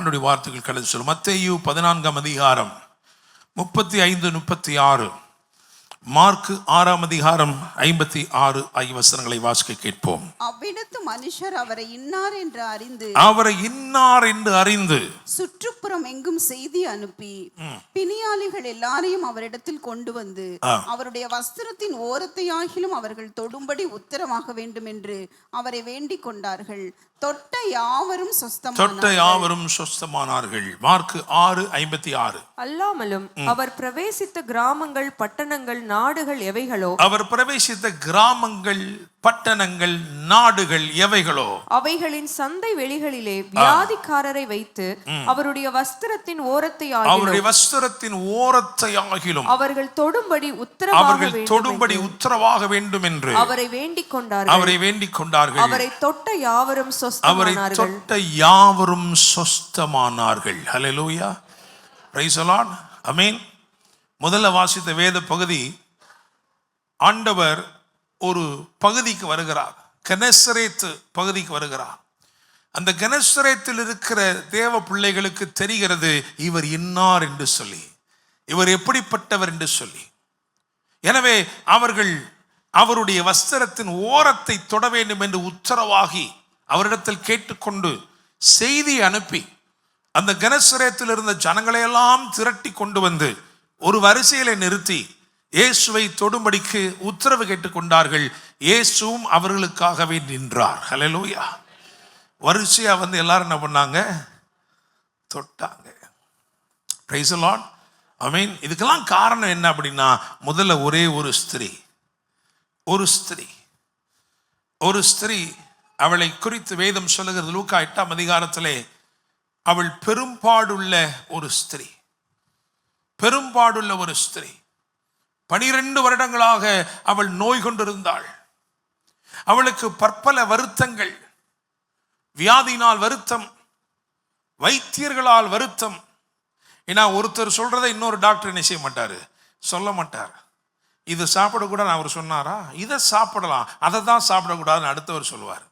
ஆண்டுடைய வார்த்தைகள் கடந்து சொல்லும். மத்தேயு 14ஆம் அதிகாரம் 35-36, மார்க்கு 6ஆம் அதிகாரம் 56 வசனங்களை வாசிக்க கேட்போம். அவ்விடத்து மனுஷர் அவரை இன்னார் என்று அறிந்து சுற்றுப்புறம் எங்கும் செய்தி அனுப்பி பிணியாளிகள் எல்லாரையும் அவரிடத்தில் கொண்டு வந்து அவருடைய வஸ்திரத்தின் ஓரத்தையாகிலும் அவர்கள் தொடும்படி உத்தரவாக வேண்டும் என்று அவரை வேண்டிக் கொண்டார்கள். தொட்ட யாவரும் சொஸ்தமானார்கள். மார்க்கு 6:56. அல்லாமலும் அவர் பிரவேசித்த கிராமங்கள் பட்டணங்கள் நாடுகள் எவைகளோ, அவர் பிரவேசித்த கிராமங்கள் பட்டணங்கள் நாடுகள் எவைகளோ அவைகளின் சந்தை வெளிகளிலே வியாதிக்காரரை வைத்து அவருடைய வஸ்திரத்தின் ஓரத்தையாகிலும் அவர்கள் தொடும்படி உத்தரவாக வேண்டும் என்று அவரை வேண்டிக் கொண்டார்கள். அவரை தொட்ட யாவரும் சொஸ்தமானார்கள். ஹல்லேலூயா, பிரைஸ் தி லார்ட், ஆமென். முதல்ல வாசித்த வேத பகுதி, ஆண்டவர் ஒரு பகுதிக்கு வருகிறார், கெனசரேத்து பகுதிக்கு வருகிறார். அந்த கெனசரேத்தில் இருக்கிற தேவ பிள்ளைகளுக்கு தெரிகிறது இவர் இன்னார் என்று சொல்லி, இவர் எப்படிப்பட்டவர் என்று சொல்லி. எனவே அவர்கள் அவருடைய வஸ்திரத்தின் ஓரத்தை தொட வேண்டும் என்று உத்தரவாகி அவரிடத்தில் கேட்டுக்கொண்டு செய்தி அனுப்பி அந்த கெனசரேத்தில் இருந்த ஜனங்களையெல்லாம் திரட்டி கொண்டு வந்து ஒரு வரிசையில நிறுத்தி இயேசுவை தொடும்படிக்கு உத்தரவு கேட்டுக்கொண்டார்கள். இயேசுவும் அவர்களுக்காகவே நின்றார். ஹல்லேலூயா. வரிசையா வந்து எல்லாரும் என்ன பண்ணாங்க? தொட்டாங்க. பிரைஸ் தி லார்ட், ஆமென். இதுக்கெல்லாம் காரணம் என்ன அப்படின்னா, முதல்ல ஒரே ஒரு ஸ்திரீ அவளை குறித்து வேதம் சொல்லுகிறது. லூக்கா 8ஆம் அதிகாரத்திலே அவள் பெரும்பாடுள்ள ஒரு ஸ்திரீ, 12 வருடங்களாக அவள் நோய் கொண்டிருந்தாள். அவளுக்கு பற்பல வருத்தங்கள், வியாதியினால் வருத்தம், வைத்தியர்களால் வருத்தம். ஏன்னா ஒருத்தர் சொல்றதை இன்னொரு டாக்டர் என்ன செய்ய மாட்டாரு, சொல்ல மாட்டார். இது சாப்பிடக்கூடாது அவர் சொன்னாரா, இதை சாப்பிடலாம், அதை தான் சாப்பிடக்கூடாதுன்னு அடுத்தவர் சொல்லுவார்.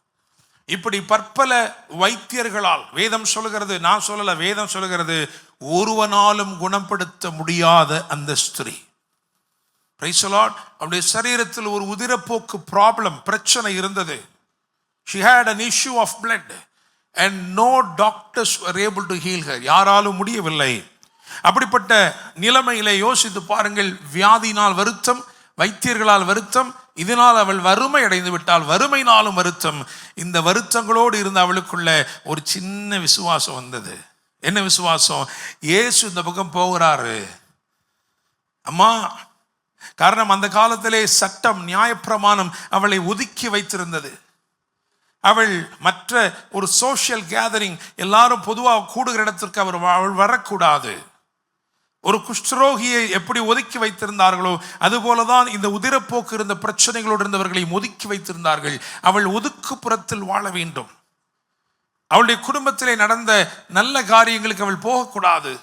இப்படி பற்பல வைத்தியர்களால், வேதம் சொல்லுகிறது, நான் சொல்லல, வேதம் சொல்லுகிறது, ஒருவனாலும் குணப்படுத்த முடியாத அந்த ஸ்திரீ, பிரைஸ் தி லார்ட், அவருடைய சரீரத்தில் ஒரு உதிரப்போக்கு ப்ராப்ளம், பிரச்சனை இருந்தது. She had an issue of blood and no doctors were able to heal her. யாராலும் முடியவில்லை. அப்படிப்பட்ட நிலைமையிலே யோசித்து பாருங்கள், வியாதியினால் வருத்தம், வைத்தியர்களால் வருத்தம், இதனால் அவள் வறுமை அடைந்து விட்டாள், வறுமையினாலும் வருத்தம். இந்த வருத்தங்களோடு இருந்த அவளுக்குள்ள ஒரு சின்ன விசுவாசம் வந்தது. என்ன விசுவாசம்? இயேசு இந்த பக்கம் போகிறாரு அம்மா. காரணம், அந்த காலத்திலே சட்டம், நியாயப்பிரமாணம் அவளை ஒதுக்கி வைத்திருந்தது. அவள் மற்ற ஒரு சோஷியல் கேதரிங், எல்லாரும் பொதுவாக கூடுகிற இடத்திற்கு அவள் வரக்கூடாது. ஒரு குஷ்டரோகியை எப்படி ஒதுக்கி வைத்திருந்தார்களோ அதுபோலதான் இந்த உதிரப்போக்கு இருந்த பிரச்சனைகளோடு இருந்தவர்களையும் ஒதுக்கி வைத்திருந்தார்கள். அவள் ஒதுக்குப்புறத்தில் வாழ வேண்டும். அவளுடைய குடும்பத்திலே நடந்த நல்ல காரியங்களுக்கு அவள் போகக்கூடாது.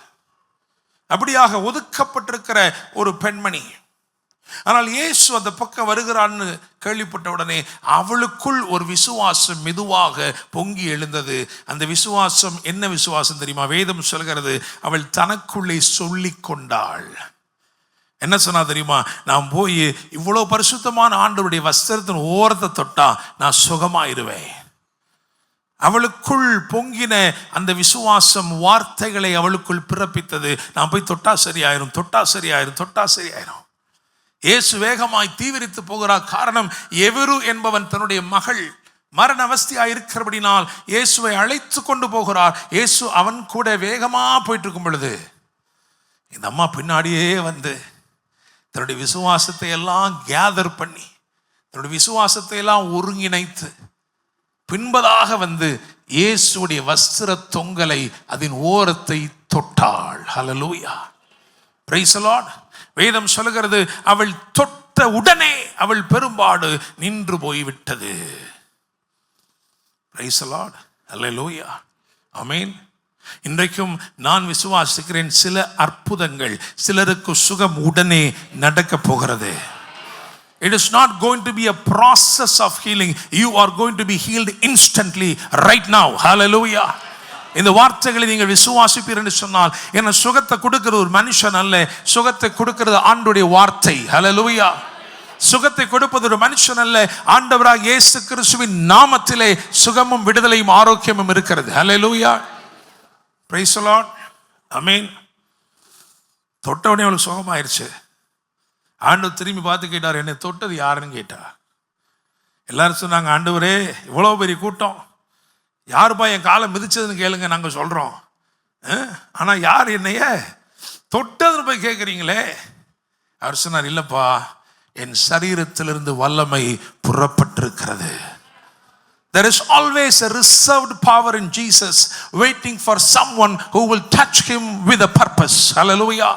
அப்படியாக ஒதுக்கப்பட்டிருக்கிற ஒரு பெண்மணி. ஆனால் இயேசு அந்த பக்கம் வருகிறான்னு கேள்விப்பட்ட உடனே அவளுக்குள் ஒரு விசுவாசம் மெதுவாக பொங்கி எழுந்தது. அந்த விசுவாசம் என்ன விசுவாசம் தெரியுமா? வேதம் சொல்கிறது, அவள் தனக்குள்ளே சொல்லி கொண்டாள். என்ன சொன்னா தெரியுமா? நான் போய் இவ்வளோ பரிசுத்தமான ஆண்டவருடைய வஸ்திரத்தின் ஓரத்தை தொட்டா நான் சுகமாயிருவேன். அவளுக்குள் பொங்கின அந்த விசுவாசம் வார்த்தைகளை அவளுக்குள் பிறப்பித்தது. நான் போய் தொட்டா சரியாயிரும், தொட்டா சரியாயிரும், தொட்டா சரியாயிரும். இயேசு வேகமாய் தீவிரித்து போகிறார். காரணம், எவரு என்பவன் தன்னுடைய மகள் மரண அவஸ்தையாய் இருக்கிறபடினால் இயேசுவை அழைத்து கொண்டு போகிறார். இயேசு அவன் கூட வேகமா போயிட்டு இருக்கும் பொழுது இந்த அம்மா பின்னாடியே வந்து தன்னுடைய விசுவாசத்தை எல்லாம் கேதர் பண்ணி, தன்னுடைய விசுவாசத்தை எல்லாம் ஒருங்கிணைத்து பின்பதாக வந்து இயேசுடைய வஸ்திர தொங்கலை, அதன் ஓரத்தை தொட்டாள். ஹல்லேலூயா, பிரைஸ் தி லார்ட். வேதம் சொல்லுகிறது, அவள் தொட்ட உடனே அவள் பெரும்பாடு நின்று போய்விட்டது. பிரைஸ் தி லார்ட், ஹல்லேலூயா, ஆமென். இன்றைக்கும் நான் விசுவாசிக்கிறேன், சில அற்புதங்கள், சிலருக்கு சுகம் உடனே நடக்க போகிறது. It is not going to be a process of healing. You are going to be healed instantly right now. Hallelujah. இந்த வார்த்தைகளை நீங்கள் விசுவாசிப்பீர் என்று சொன்னால், என்ன சுகத்தை கொடுக்கிறது ஒரு மனுஷன் அல்ல, சுகத்தை கொடுக்கிறது ஆண்டவருடைய வார்த்தை. ஹல்லேலூயா. சுகத்தை கொடுப்பது ஒரு மனுஷன் அல்ல, ஆண்டவராக இயேசு கிறிஸ்துவின் நாமத்திலே சுகமும் விடுதலையும் ஆரோக்கியமும் இருக்கிறது. ஹல்லேலூயா. Praise the Lord. ஆமென். தொட்டவனே அவளுக்கு சுகமாயிருச்சு. ஆண்டவர் திரும்பி பார்த்து கேட்டார், என்னை தொட்டது யாருன்னு கேட்டா. எல்லாரும் சொன்னாங்க, ஆண்டவரே இவ்வளோ பெரிய கூட்டம், யாருப்பா என் காலை மிதிச்சதுன்னு கேளுங்க, நாங்கள் சொல்கிறோம். ஆனால் யார் என்னைய தொட்டதுன்னு போய் கேட்குறீங்களே. அவர் சொன்னார், இல்லைப்பா, என் சரீரத்திலிருந்து வல்லமை புறப்பட்டிருக்கிறது. There is always a reserved power in Jesus waiting for someone who will touch him with a purpose. Hallelujah.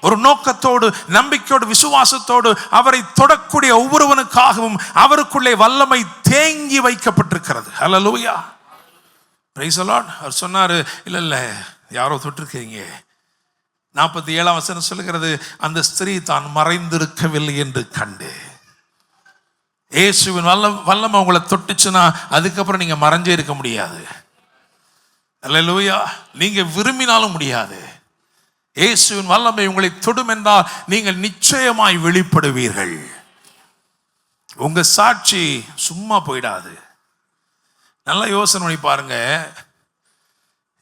ஒரு நோக்கத்தோடு, நம்பிக்கையோடு, விசுவாசத்தோடு அவரை தொடக்கூடிய ஒவ்வொருவனுக்காகவும் அவருக்குள்ளே வல்லமை தேங்கி வைக்கப்பட்டிருக்கிறது. ஹல்லேலூயா. Praise the Lord. அவர் சொன்னார், இல்லை யாரோ தொட்டிருக்கீங்க. 47ஆம் வசனம் சொல்லுகிறது, அந்த ஸ்திரீ தான் மறைந்திருக்கவில்லை என்று கண்டு. இயேசுவின் வல்லமை உங்களை தொட்டுச்சுன்னா அதுக்கப்புறம் நீங்க மறைஞ்சே இருக்க முடியாது. அல்லேலூயா. நீங்க விரும்பினாலும் முடியாது. இயேசுவின் வல்லமை உங்களை தொடும் என்றால் நீங்கள் நிச்சயமாய் வெளிப்படுவீர்கள். உங்க சாட்சி சும்மா போயிடாது. நல்லா யோசனை பண்ணி பாருங்க.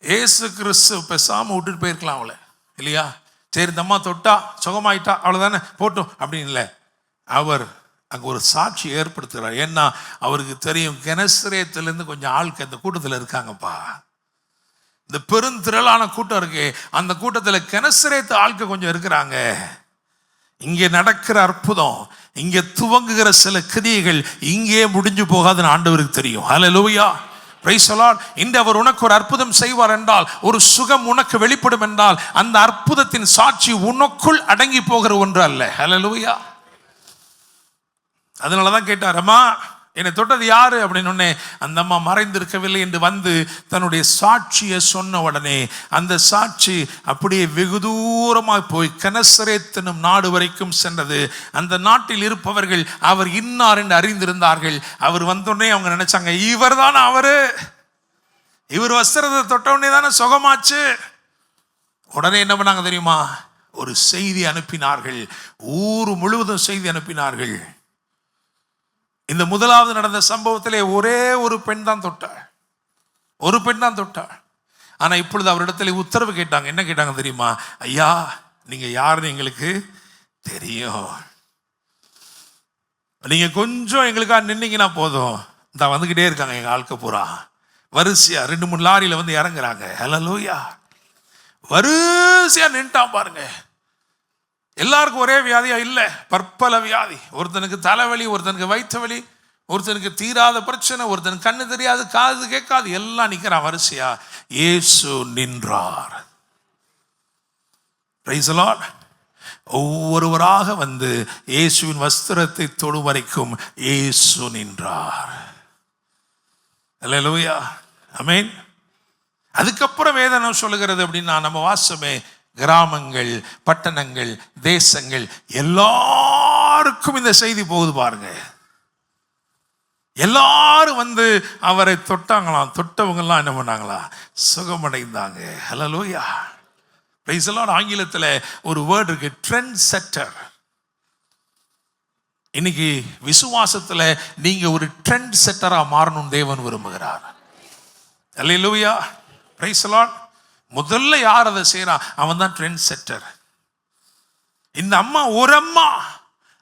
இயேசு கிறிஸ்து பேசாம விட்டுட்டு போயிருக்கலாம் அவளை, இல்லையா? சரி, இந்த அம்மா தொட்டா சுகமாயிட்டா அவ்வளவுதானே போட்டோம் அப்படின்னு இல்லை. அவர் அங்கே ஒரு சாட்சி ஏற்படுத்துகிறார். ஏன்னா அவருக்கு தெரியும், கெனசரேத்திலிருந்து கொஞ்சம் ஆட்கள் இந்த கூட்டத்தில் இருக்காங்கப்பா. இந்த பெருந்திரளான கூட்டம் இருக்கு, அந்த கூட்டத்தில் கெனசரேத்து ஆட்கள் கொஞ்சம் இருக்கிறாங்க. இங்கே நடக்கிற அற்புதம், இங்கே துவங்குகிற சில கிரியைகள் இங்கே முடிஞ்சு போகாதுன்னு ஆண்டவருக்கு தெரியும். ஹல்லேலூயா. Praise the Lord. இன்று அவர் உனக்கு ஒரு அற்புதம் செய்வார் என்றால், ஒரு சுகம் உனக்கு வெளிப்படும் என்றால், அந்த அற்புதத்தின் சாட்சி உனக்குள் அடங்கி போகிற ஒன்று அல்ல. ஹல்லேலூயா. அதனாலதான் கேட்டார், அம்மா என்னை தொட்டது யாரு அப்படின்னு. அந்த அம்மா மறைந்திருக்கவில்லை என்று வந்து தன்னுடைய சாட்சியை சொன்ன உடனே அந்த சாட்சி அப்படியே வெகு தூரமாக போய் கெனசரேத் என்னும் நாடு வரைக்கும் சென்றது. அந்த நாட்டில் இருப்பவர்கள் அவர் இன்னார் என்று அறிந்திருந்தார்கள். அவர் வந்தோடனே அவங்க நினைச்சாங்க, இவர் தானே அவரு, இவர் வஸ்திரத்தை தொட்டவுடனே தானே சுகமாச்சு. உடனே என்ன பண்ணாங்க தெரியுமா? ஒரு செய்தி அனுப்பினார்கள். ஊர் முழுவதும் செய்தி அனுப்பினார்கள். இந்த முதலாவது நடந்த சம்பவத்திலே ஒரே ஒரு பெண் தான் தொட்டாள், ஒரு பெண் தான் தொட்டாள். ஆனா இப்பொழுது அவரிடத்துல உத்தரவு கேட்டாங்க. என்ன கேட்டாங்க தெரியுமா? ஐயா, நீங்க யாருன்னு எங்களுக்கு தெரியும், நீங்க கொஞ்சம் எங்களுக்காக நின்னீங்கன்னா போதும். இந்த வந்துகிட்டே இருக்காங்க எங்க ஆட்கள் பூரா, வரிசையா 2-3 லாரியில வந்து இறங்குறாங்க. ஹல்லேலூயா. வரிசையா நின்ட்டான் பாருங்க. எல்லாருக்கும் ஒரே வியாதியா இல்லை, பற்பல வியாதி. ஒருத்தனுக்கு தலைவலி, ஒருத்தனுக்கு வயிற்று வலி, ஒருத்தனுக்கு தீராத பிரச்சனை, ஒருத்தனுக்கு கண்ணு தெரியாது, காது கேட்காது, எல்லாம் நிற்கிறான் வரிசையா. இயேசு நின்றார். Price the Lord. ஒவ்வொருவராக வந்து இயேசுவின் வஸ்திரத்தை தொடும் வரைக்கும் இயேசு நின்றார். அல்லேலூயா. ஆமென். அதுக்கப்புறம் வேதனை சொல்லுகிறது அப்படின்னா, நம்ம வாசமே கிராமங்கள், பட்டணங்கள், தேசங்கள் எல்லாருக்கும் இந்த செய்தி போகுது பாருங்க. எல்லாரும் வந்து அவரை தொட்டாங்களாம். தொட்டவங்கெல்லாம் என்ன பண்ணாங்களா? சுகமடைந்தாங்க. ஹல்லேலூயா. Praise the Lord. ஆங்கிலத்தில் ஒரு வேர்ட் இருக்கு, ட்ரெண்ட் செட்டர். இன்னைக்கு விசுவாசத்தில் நீங்க ஒரு ட்ரெண்ட் செட்டரா மாறணும் தேவன் விரும்புகிறார். ஹல்லேலூயா. Praise the Lord. முதல்ல யார் அதை செய்யறான்? அவன் தான் ட்ரெண்ட் செட்டர். இந்த அம்மா, ஒரு அம்மா,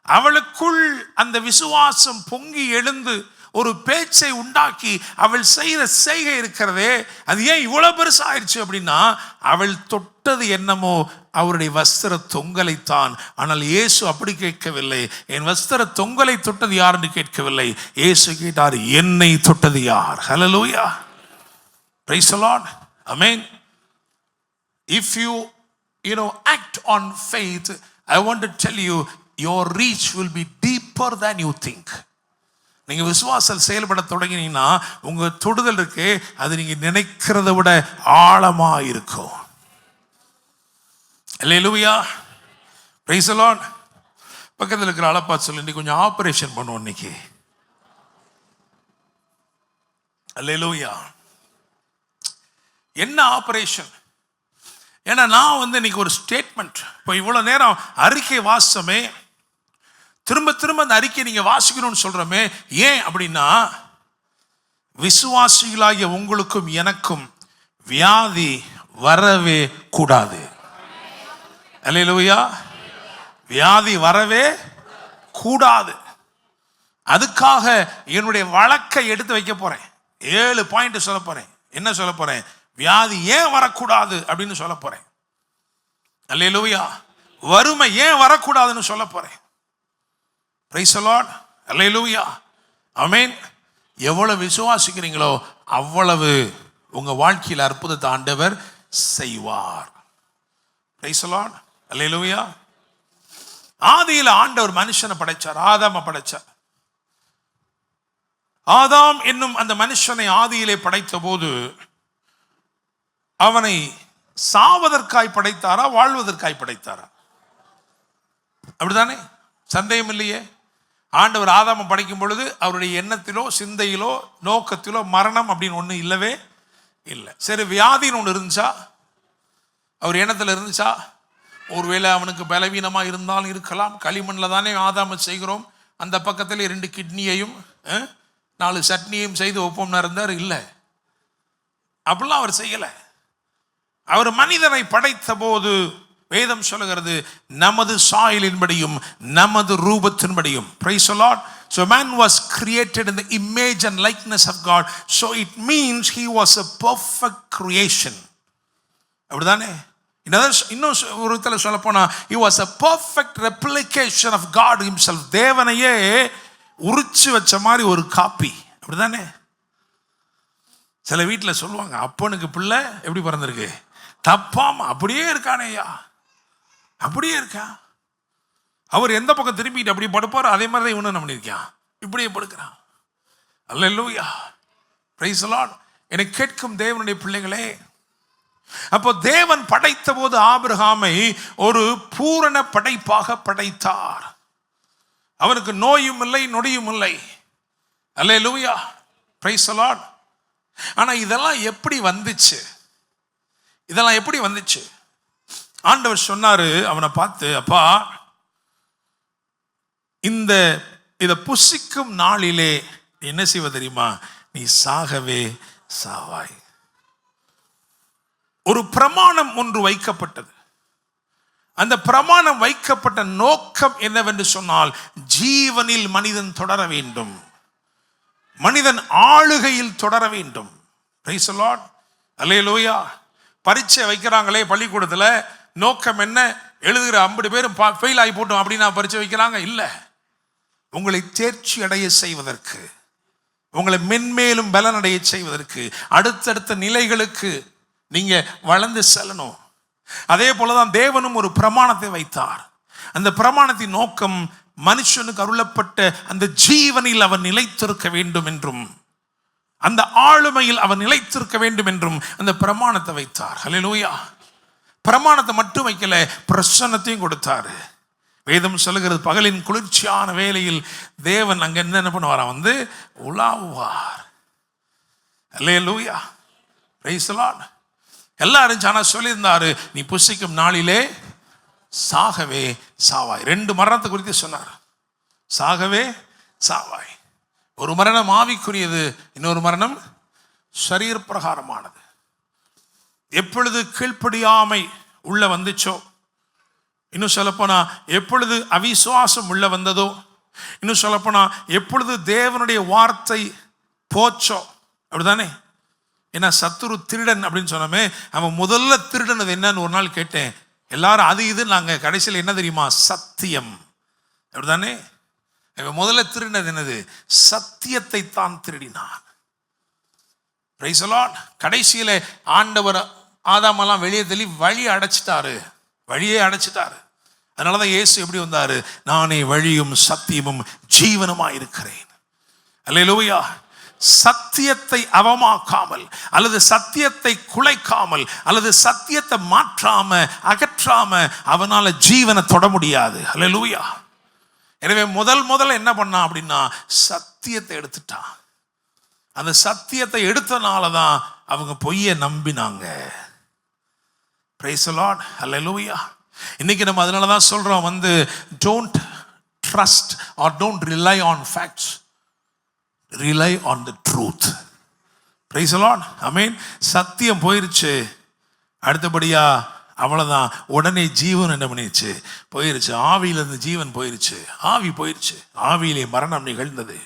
அவளுக்குள் அந்த விசுவாசம் பொங்கி எழுந்து ஒரு பேச்சை உண்டாக்கி அவள் செய்த செய்கை இருக்கிறதே, அது ஏன் இவ்வளவு பெருசா ஆயிடுச்சு அப்படின்னா, அவள் தொட்டது என்னமோ அவருடைய வஸ்திர தொங்கலைத்தான். ஆனால் இயேசு அப்படி கேட்கவில்லை. என் வஸ்திர தொங்கலை தொட்டது யார் என்று கேட்கவில்லை. இயேசு கேட்டார், என்னை தொட்டது யார்? ஹல்லேலூயா. Praise the Lord. ஆமென். If you act on faith, I want to tell you, your reach will be deeper than you think. நீங்க விசுவாசத்தில் செயல்பட தொடங்கினீங்கன்னா உங்க தொடுதல் இருக்கு, அது நீங்க நினைக்கிறத விட ஆழமா இருக்கும். அல்லேலூயா. Praise the Lord. பக்கத்தில் இருக்கிற ஆளப்பா சொல்லி, இன்னைக்கு கொஞ்சம் ஆபரேஷன் பண்ணுவோம் இன்னைக்கு. அல்லேலூயா. என்ன ஆபரேஷன்? ஏன்னா நான் இன்னைக்கு ஒரு ஸ்டேட்மெண்ட், இப்போ இவ்வளோ நேரம் அறிக்கை வாசமே, திரும்ப திரும்ப அந்த அறிக்கை நீங்கள் வாசிக்கணும்னு சொல்கிறோமே, ஏன் அப்படின்னா விசுவாசிகளாகிய உங்களுக்கும் எனக்கும் வியாதி வரவே கூடாது. அல்லேலூயா. வியாதி வரவே கூடாது. அதுக்காக என்னுடைய வழக்கை எடுத்து வைக்க போறேன். 7 பாயிண்ட் சொல்ல போறேன். என்ன சொல்ல போறேன்? வியாதி ஏன் வரக்கூடாது அப்படின்னு சொல்ல போறேன். அல்லேலூயா. வறுமை ஏன் வரக்கூடாதுன்னு சொல்ல போறேன். Praise the Lord. அல்லேலூயா. ஆமென். எவ்வளவு விசுவாசிக்கிறீங்களோ அவ்வளவு உங்க வாழ்க்கையில் அற்புதத்தை ஆண்டவர் செய்வார். Praise the Lord. அல்லேலூயா. ஆதியில் ஆண்டவர் மனுஷனை படைச்சார், ஆதாமை படைச்சார். ஆதாம் என்னும் அந்த மனுஷனை ஆதியிலே படைத்த போது அவனை சாவதற்காய் படைத்தாரா, வாழ்வதற்காய் படைத்தாரா? அப்படித்தானே? சந்தேகம் இல்லையே. ஆண்டவர் ஆதாமை படைக்கும் பொழுது அவருடைய எண்ணத்திலோ சிந்தையிலோ நோக்கத்திலோ மரணம் அப்படின்னு ஒன்று இல்லவே இல்லை. சரி, வியாதின்னு ஒன்று இருந்துச்சா? அவர் எண்ணத்தில் இருந்துச்சா? ஒருவேளை அவனுக்கு பலவீனமாக இருந்தாலும் இருக்கலாம். களிமண்ணில் தானே ஆதாமை செய்கிறோம். அந்த பக்கத்தில் 2 கிட்னியையும் 4 சட்னியையும் செய்து ஒப்பம்னா இருந்தார். இல்லை, அப்படிலாம் அவர் செய்யலை. அவர் மனிதனை படைத்த போது வேதம் சொல்லுகிறது, நமது சாயலின்படியும் நமது ரூபத்தின்படியும். Praise the Lord. So man was created in the image and likeness of God. So it means he was a perfect creation. அப்படிதானே? இன்னும் ஒரு விதத்தில் சொல்ல போனா, he was a perfect replication of God himself. தேவனையே உரிச்சு வச்ச மாதிரி ஒரு காப்பி. அப்படிதானே? சில வீட்டில் சொல்லுவாங்க, அப்பனுக்கு பிள்ளை எப்படி பிறந்திருக்கு, தப்பாம அப்படியே இருக்கானேயா, அப்படியே இருக்கா. அவர் எந்த பக்கம் திரும்பிட்டு அப்படி படுப்பார், அதே மாதிரி தான் இவனு நம்ம இருக்கான், இப்படியே படுக்கிறான். அல்லேலூயா. Praise the Lord. என்னை கேட்கும் தேவனுடைய பிள்ளைகளே, அப்போ தேவன் படைத்த போது ஆபிரகாமை ஒரு பூரண படைப்பாக படைத்தார். அவனுக்கு நோயும் இல்லை நொடியும் இல்லை. அல்லேலூயா. Praise the Lord. ஆனா இதெல்லாம் எப்படி வந்துச்சு? இதெல்லாம் எப்படி வந்துச்சு? ஆண்டவர் சொன்னாரு அவனை பார்த்து, அப்பா, இதை புசிக்கும் நாளிலே என்ன செய்வ தெரியுமா? நீ சாகவே சாவாய். ஒரு பிரமாணம் ஒன்று வைக்கப்பட்டது. அந்த பிரமாணம் வைக்கப்பட்ட நோக்கம் என்னவென்று சொன்னால், ஜீவனில் மனிதன் தொடர வேண்டும், மனிதன் ஆளுகையில் தொடர வேண்டும். Praise the Lord. அல்லேலூயா. பரீட்சை வைக்கிறாங்களே பள்ளிக்கூடத்தில், நோக்கம் என்ன? எழுதுகிற 50 பேரும் ஃபெயில் ஆகி போட்டோம் அப்படின்னா பரீட்சை வைக்கிறாங்க? இல்லை, உங்களை தேர்ச்சி அடைய செய்வதற்கு, உங்களை மென்மேலும் பலனடைய செய்வதற்கு, அடுத்தடுத்த நிலைகளுக்கு நீங்க வளர்ந்து செல்லணும். அதே போலதான் தேவனும் ஒரு பிரமாணத்தை வைத்தார். அந்த பிரமாணத்தின் நோக்கம் மனுஷனுக்கு அருளப்பட்ட அந்த ஜீவனில் அவன் நிலைத்திருக்க வேண்டும் என்றும், அந்த ஆளுமையில் அவன் நிலைத்திருக்க வேண்டும் என்றும் அந்த பிரமாணத்தை வைத்தார். ஹல்லேலூயா. பிரமாணத்தை மட்டும் வைக்கல, பிரசன்னத்தையும் கொடுத்தாரு. வேதம் சொல்லுகிறது, பகலின் குளிர்ச்சியான வேளையில் தேவன் அங்க என்ன பண்ணுவாராம்? உலாவுவார். ஹல்லேலூயா. Praise the Lord. எல்லாரும் ஆனா சொல்லியிருந்தாரு, நீ புசிக்கும் நாளிலே சாகவே சாவாய். 2 மரணத்தை குறித்து சொன்னார். சாகவே சாவாய். ஒரு மரணம் ஆவிக்குரியது, இன்னொரு மரணம் சரீர பிரகாரமானது. எப்பொழுது கீழ்ப்படியாமை உள்ள வந்துச்சோ, இன்னும் சொல்லப்போனா எப்பொழுது அவிசுவாசம் உள்ள வந்ததோ, இன்னும் சொல்லப்போனா எப்பொழுது தேவனுடைய வார்த்தை போச்சோ, அப்படிதானே? ஏன்னா சத்துரு திருடன் அப்படின்னு சொன்னோமே, அவன் முதல்ல திருடனது என்னன்னு ஒரு நாள் கேட்டேன். எல்லாரும் அது இது, நாங்கள் கடைசியில் என்ன தெரியுமா? சத்தியம். அப்படிதானே? முதல்ல திருடினது என்னது? சத்தியத்தை தான் திருடினான். Price the Lord. கடைசியில ஆண்டவர் ஆதாமெல்லாம் வெளியே தள்ளி வழியை அடைச்சிட்டாரு, வழியே அடைச்சிட்டாரு. அதனாலதான் இயேசு எப்படி வந்தாரு? நானே வழியும் சத்தியமும் ஜீவனுமாய் இருக்கிறேன். அல்லேலூயா. சத்தியத்தை அவமாக்காமல், அல்லது சத்தியத்தை குலைக்காமல், அல்லது சத்தியத்தை மாற்றாம அகற்றாம அவனால ஜீவனை தொட முடியாது. அல்லேலூயா. எனவே முதல்ல என்ன பண்ணான் அப்படின்னா, சத்தியத்தை எடுத்துட்டான். அந்த சத்தியத்தை எடுத்தனால தான் அவங்க பொய்யை நம்பினாங்க. Praise the Lord. Hallelujah. இன்னைக்கு நம்ம அதனால தான் சொல்றோம் don't trust or don't rely on facts, rely on the truth. Praise the Lord. Amen. சத்தியம் போயிருச்சு, அடுத்தபடியா அவ்வளவுதான். உடனே ஜீவன் என்ன பண்ணிருச்சு? போயிருச்சு. ஆவியிலிருந்து ஜீவன் போயிருச்சு, ஆவி போயிருச்சு. ஆவியிலே மரணம் நிகழ்ந்தது.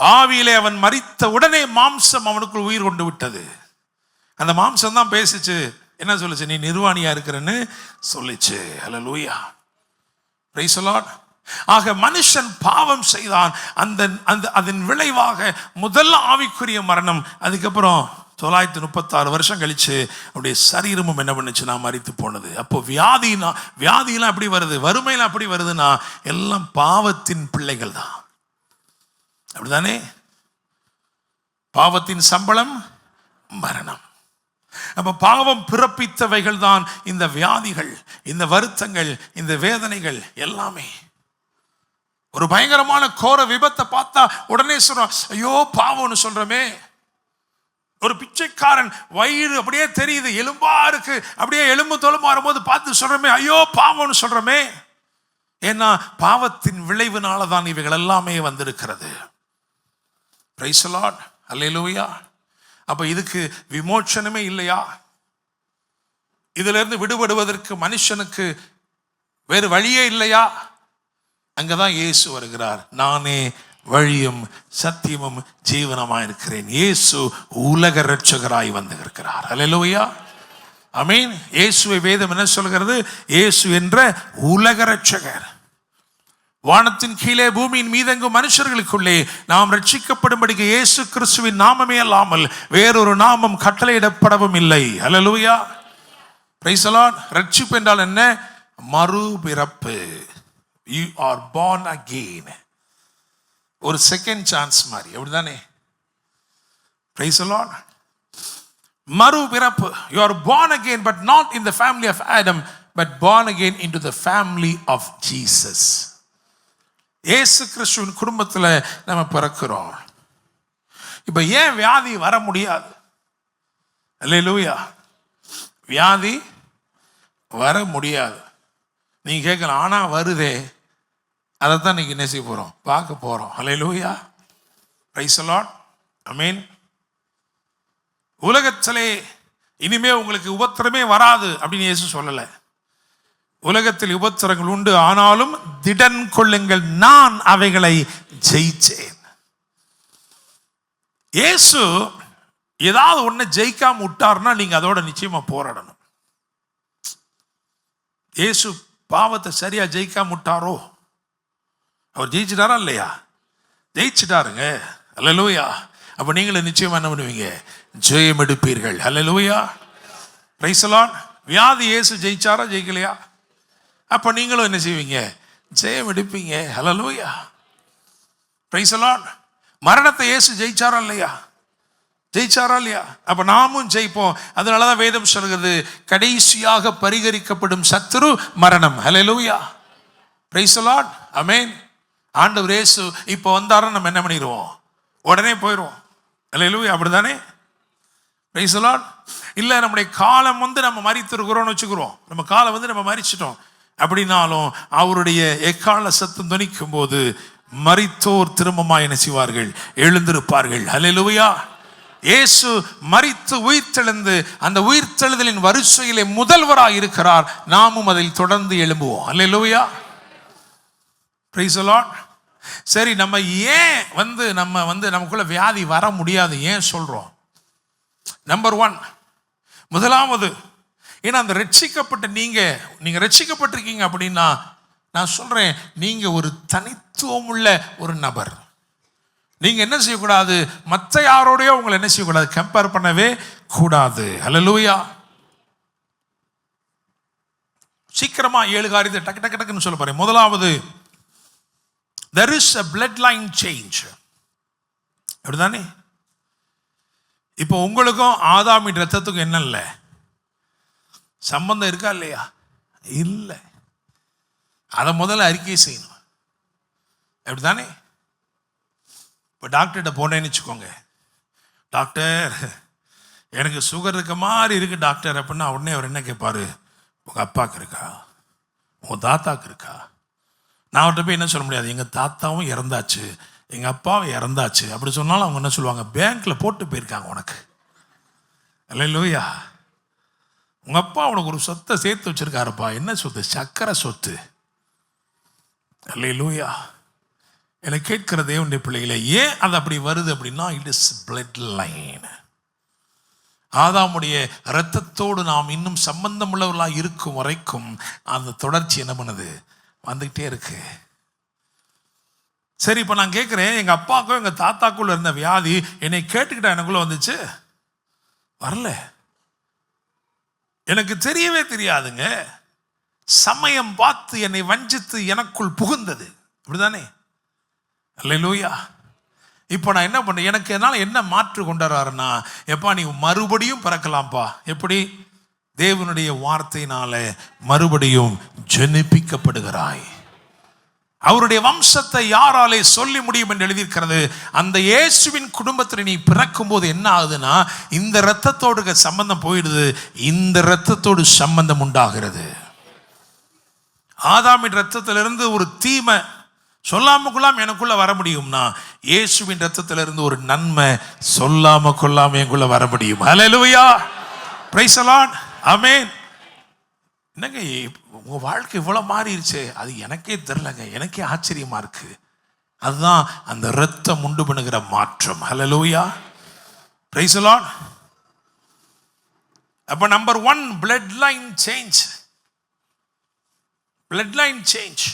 ஆவியிலே அவன் மரித்த உடனே மாம்சம் அவனுக்குள் உயிர் கொண்டு விட்டது. அந்த மாம்சம் தான் பேசிச்சு. என்ன சொல்லுச்சு? நீ நிர்வாணியா இருக்கிறன்னு சொல்லிச்சு. ஹல்லேலூயா. Praise the Lord. ஆக மனுஷன் பாவம் செய்தான். அதன் விளைவாக முதல் ஆவிக்குரிய மரணம். அதுக்கப்புறம் 936 வருஷம் கழிச்சு அவருடைய சரீரமும் என்ன பண்ணுச்சு? நான் மரித்து போனது. அப்போ வியாதியெல்லாம் எப்படி வருது? வறுமையெல்லாம் எப்படி வருதுன்னா எல்லாம் பாவத்தின் பிள்ளைகள் தான். அப்படிதானே? பாவத்தின் சம்பளம் மரணம். அப்ப பாவம் பிறப்பித்தவைகள் தான் இந்த வியாதிகள், இந்த வருத்தங்கள், இந்த வேதனைகள் எல்லாமே. ஒரு பயங்கரமான கோர விபத்தை பார்த்தா உடனே சொல்றோம், ஐயோ பாவம்னு சொல்றோமே. ஒரு பிச்சைக்காரன் வயிறு அப்படியே தெரியுது, எலும்பா இருக்கு, அப்படியே எலும்பு தோலுமா வரும்போது பார்த்து சொல்றோமே, ஐயோ பாவம்னு சொல்றோமே. ஏன்னா பாவத்தின் விளைவுனால தான் இவைகள் எல்லாமே வந்திருக்கிறது. Praise the Lord. அல்லேலூயா. அப்ப இதுக்கு விமோச்சனமே இல்லையா? இதுல இருந்து விடுபடுவதற்கு மனுஷனுக்கு வேறு வழியே இல்லையா? அங்கதான் இயேசு வருகிறார். நானே வழியும் சத்தியமும் ஜீவனமாய் இருக்கிறேன். இயேசு உலக இரட்சகராய் வந்திருக்கிறார். அல்லேலூயா. ஆமென். இயேசுவை வேதம் என்ன சொல்கிறது? இயேசு என்ற உலக இரட்சகர். வானத்தின் கீழே பூமியின் மீதெங்கும் மனுஷர்களுக்குள்ளே நாம் ரட்சிக்கப்படும்படிக்கு இயேசு கிறிஸ்துவின் நாமமே அல்லாமல் வேறொரு நாமம் கட்டளையிடப்படவும் இல்லை. ஹல்லேலூயா. Praise the Lord. ரட்சிப்பு என்றால் என்ன? மறுபிறப்பு. You are born again. ஒரு செகண்ட் சான்ஸ் மாதிரி, அப்படிதானே? Praise the Lord. மறுபிறப்பு. You are born again, but not in the family of Adam, but born again into the family of Jesus. இயேசு கிறிஸ்துவின் குடும்பத்தில் நம்ம பிறக்கிறோம். இப்ப ஏன் வியாதி வர முடியாது? அல்லேலூயா. வியாதி வர முடியாது. நீங்க கேட்கலாம், ஆனா வருதே. அதைத்தான் நீங்க என்ன செய்ய போறோம்? பார்க்க போறோம். அல்லேலூயா. Praise the Lord. ஆமென். உலகத்திலே இனிமே உங்களுக்கு உபத்திரமே வராது அப்படின்னு இயேசு சொல்லல. உலகத்தில் உபத்திரங்கள் உண்டு, ஆனாலும் திடன் கொள்ளுங்கள், நான் அவைகளை ஜெயிச்சேன். இயேசு ஏதாவது ஒண்ணு ஜெயிக்காம விட்டார்னா நீங்க அதோட நிச்சயமா போராடணும். இயேசு பாவத்தை சரியா ஜெயிக்காம விட்டாரோ? அவர் ஜெயிச்சிட்டாரா இல்லையா? ஜெயிச்சிட்டாருங்க. அல்லேலூயா. அப்ப நீங்களும் நிச்சயமா என்ன பண்ணுவீங்க? ஜெயம் எடுப்பீர்கள். அல்லேலூயா. Praise the Lord. வியாதி இயேசு ஜெயிச்சாரா ஜெயிக்கலையா? அப்ப நீங்களும் என்ன செய்வீங்க? ஜெயம் எடுப்பீங்க. ஹல்லேலூயா. Praise the Lord. மரணத்தை இயேசு ஜெயிச்சாரா இல்லையா? ஜெயிச்சாரா இல்லையா? அப்ப நாமும் ஜெயிப்போம். அதனாலதான் வேதம் சொல்கிறது, கடைசியாக பரிகரிக்கப்படும் சத்துரு மரணம். ஹல்லேலூயா. Praise the Lord. ஆமென். ஆண்டவர் இயேசு இப்போ வந்தாருன்னு நம்ம என்ன பண்ணிடுவோம்? உடனே போயிடுவோம். ஹல்லேலூயா. அப்படிதானே? Praise the Lord. இல்ல நம்முடைய காலம் நம்ம மரித்திருக்கிறோம்னு வச்சுக்கிறோம். நம்ம காலம் நம்ம மரிச்சிட்டோம் அப்படின்னாலும் அவருடைய எக்கால சத்தம் துணிக்கும் போது மரித்தோர் திரும்பமாய் என்ன செய்வார்கள்? எழுந்திருப்பார்கள். ஹல்லேலூயா. இயேசு மரித்து உயிர்த்தெழுந்து அந்த உயிர்த்தெழுதலின் வரிசையிலே முதல்வராய் இருக்கிறார். நாமும் அதில் தொடர்ந்து எழும்புவோம். அல்லேலூயா. Praise the Lord. சரி, நம்ம ஏன் நமக்குள்ள வியாதி வர முடியாது ஏன் சொல்றோம்? நம்பர் 1, முதலாவது, ஏன்னா அந்த ரட்சிக்கப்பட்ட நீங்க ரட்சிக்கப்பட்டிருக்கீங்க அப்படின்னா நான் சொல்றேன், நீங்க ஒரு தனித்துவம் உள்ள ஒரு நபர். நீங்க என்ன செய்யக்கூடாது? மற்ற யாரோடய உங்களை என்ன செய்யக்கூடாது? கம்பேர் பண்ணவே கூடாது. ஹல்லேலூயா. சீக்கிரமா 7 காரியத்தை டக்கு டக்கு டக்குன்னு சொல்ல போறேன். முதலாவது, there is a bloodline change. அப்படிதானே? இப்போ உங்களுக்கும் ஆதாமின் ரத்தத்துக்கும் என்ன இல்லை? சம்பந்தம் இருக்கா இல்லையா? இல்லை. அதை முதல்ல அறிக்கை செய்யணும். அப்படிதானே? இப்போ டாக்டர்கிட்ட போனேன்னு வச்சுக்கோங்க, டாக்டர் எனக்கு சுகர் இருக்க மாதிரி இருக்குது டாக்டர் அப்படின்னா உடனே அவர் என்ன கேட்பாரு, உங்கள் அப்பாவுக்கு இருக்கா, உங்கள் தாத்தாவுக்கு இருக்கா? நான் அவர்கிட்ட போய் என்ன சொல்ல முடியாது, எங்கள் தாத்தாவும் இறந்தாச்சு, எங்கள் அப்பாவும் இறந்தாச்சு அப்படி சொன்னாலும் அவங்க என்ன சொல்லுவாங்க, பேங்க்கில் போட்டு போயிருக்காங்க உனக்கு. அல்லேலூயா. உங்கள் அப்பா உனக்கு ஒரு சொத்தை சேர்த்து வச்சிருக்காருப்பா. என்ன சொத்து? சக்கரை சொத்து. அல்லேலூயா. எனக்கு கேட்கிற தேவனுடைய பிள்ளைகளை, ஏன் அது அப்படி வருது அப்படின்னா, இட் இஸ் பிளட் லைன். ஆதாமுடைய இரத்தத்தோடு நாம் இன்னும் சம்பந்தம் உள்ளவர்களாக இருக்கும் வரைக்கும் அந்த தொடர்ச்சி என்ன பண்ணுது, வந்துக்கிட்டே இருக்கு. சரி, இப்போ நான் கேட்குறேன், எங்கள் அப்பாவுக்கும் எங்கள் தாத்தாக்குள்ள இருந்த வியாதி என்னை கேட்டுக்கிட்டா எனக்குள்ள வந்துச்சு? வரல. எனக்கு தெரியவே தெரியாதுங்க. சமயம் பார்த்து என்னை வஞ்சித்து எனக்குள் புகுந்தது. அப்படிதானே? அல்லேலூயா. இப்போ நான் என்ன பண்ணேன், எனக்கு என்னால் என்ன மாற்று கொண்டாடுறாருன்னா, எப்பா நீ மறுபடியும் பிறக்கலாம்ப்பா. எப்படி? தேவனுடைய வார்த்தையினால மறுபடியும் ஜெனிப்பிக்கப்படுகிறாய். அவருடைய வம்சத்தை யாராலே சொல்லி முடியும் என்று எழுதியிருக்கிறது. அந்த இயேசுவின் குடும்பத்தில் நீ பிறக்கும் போது என்ன ஆகுதுன்னா, இந்த இரத்தத்தோடு சம்பந்தம் போயிடுது, இந்த இரத்தத்தோடு சம்பந்தம் உண்டாகிறது. ஆதாமின் இரத்தத்திலிருந்து ஒரு தீமை சொல்லாம கொள்ளாம எனக்குள்ள வர முடியும்னா, இயேசுவின் இரத்தத்திலிருந்து ஒரு நன்மை சொல்லாம கொள்ளாம எனக்குள்ள வர முடியும். ஹல்லேலூயா. Praise the Lord. ஆமென். என்னங்க உங்க வாழ்க்கை இவ்வளவு மாறிடுச்சு, அது எனக்கே தெரியலங்க, எனக்கே ஆச்சரியமா இருக்கு. அதுதான் அந்த இரத்தம் உண்டு பண்ணுகிற மாற்றம். ஹல்லேலூயா. Praise the Lord. அப்ப number 1, blood line change. blood line change.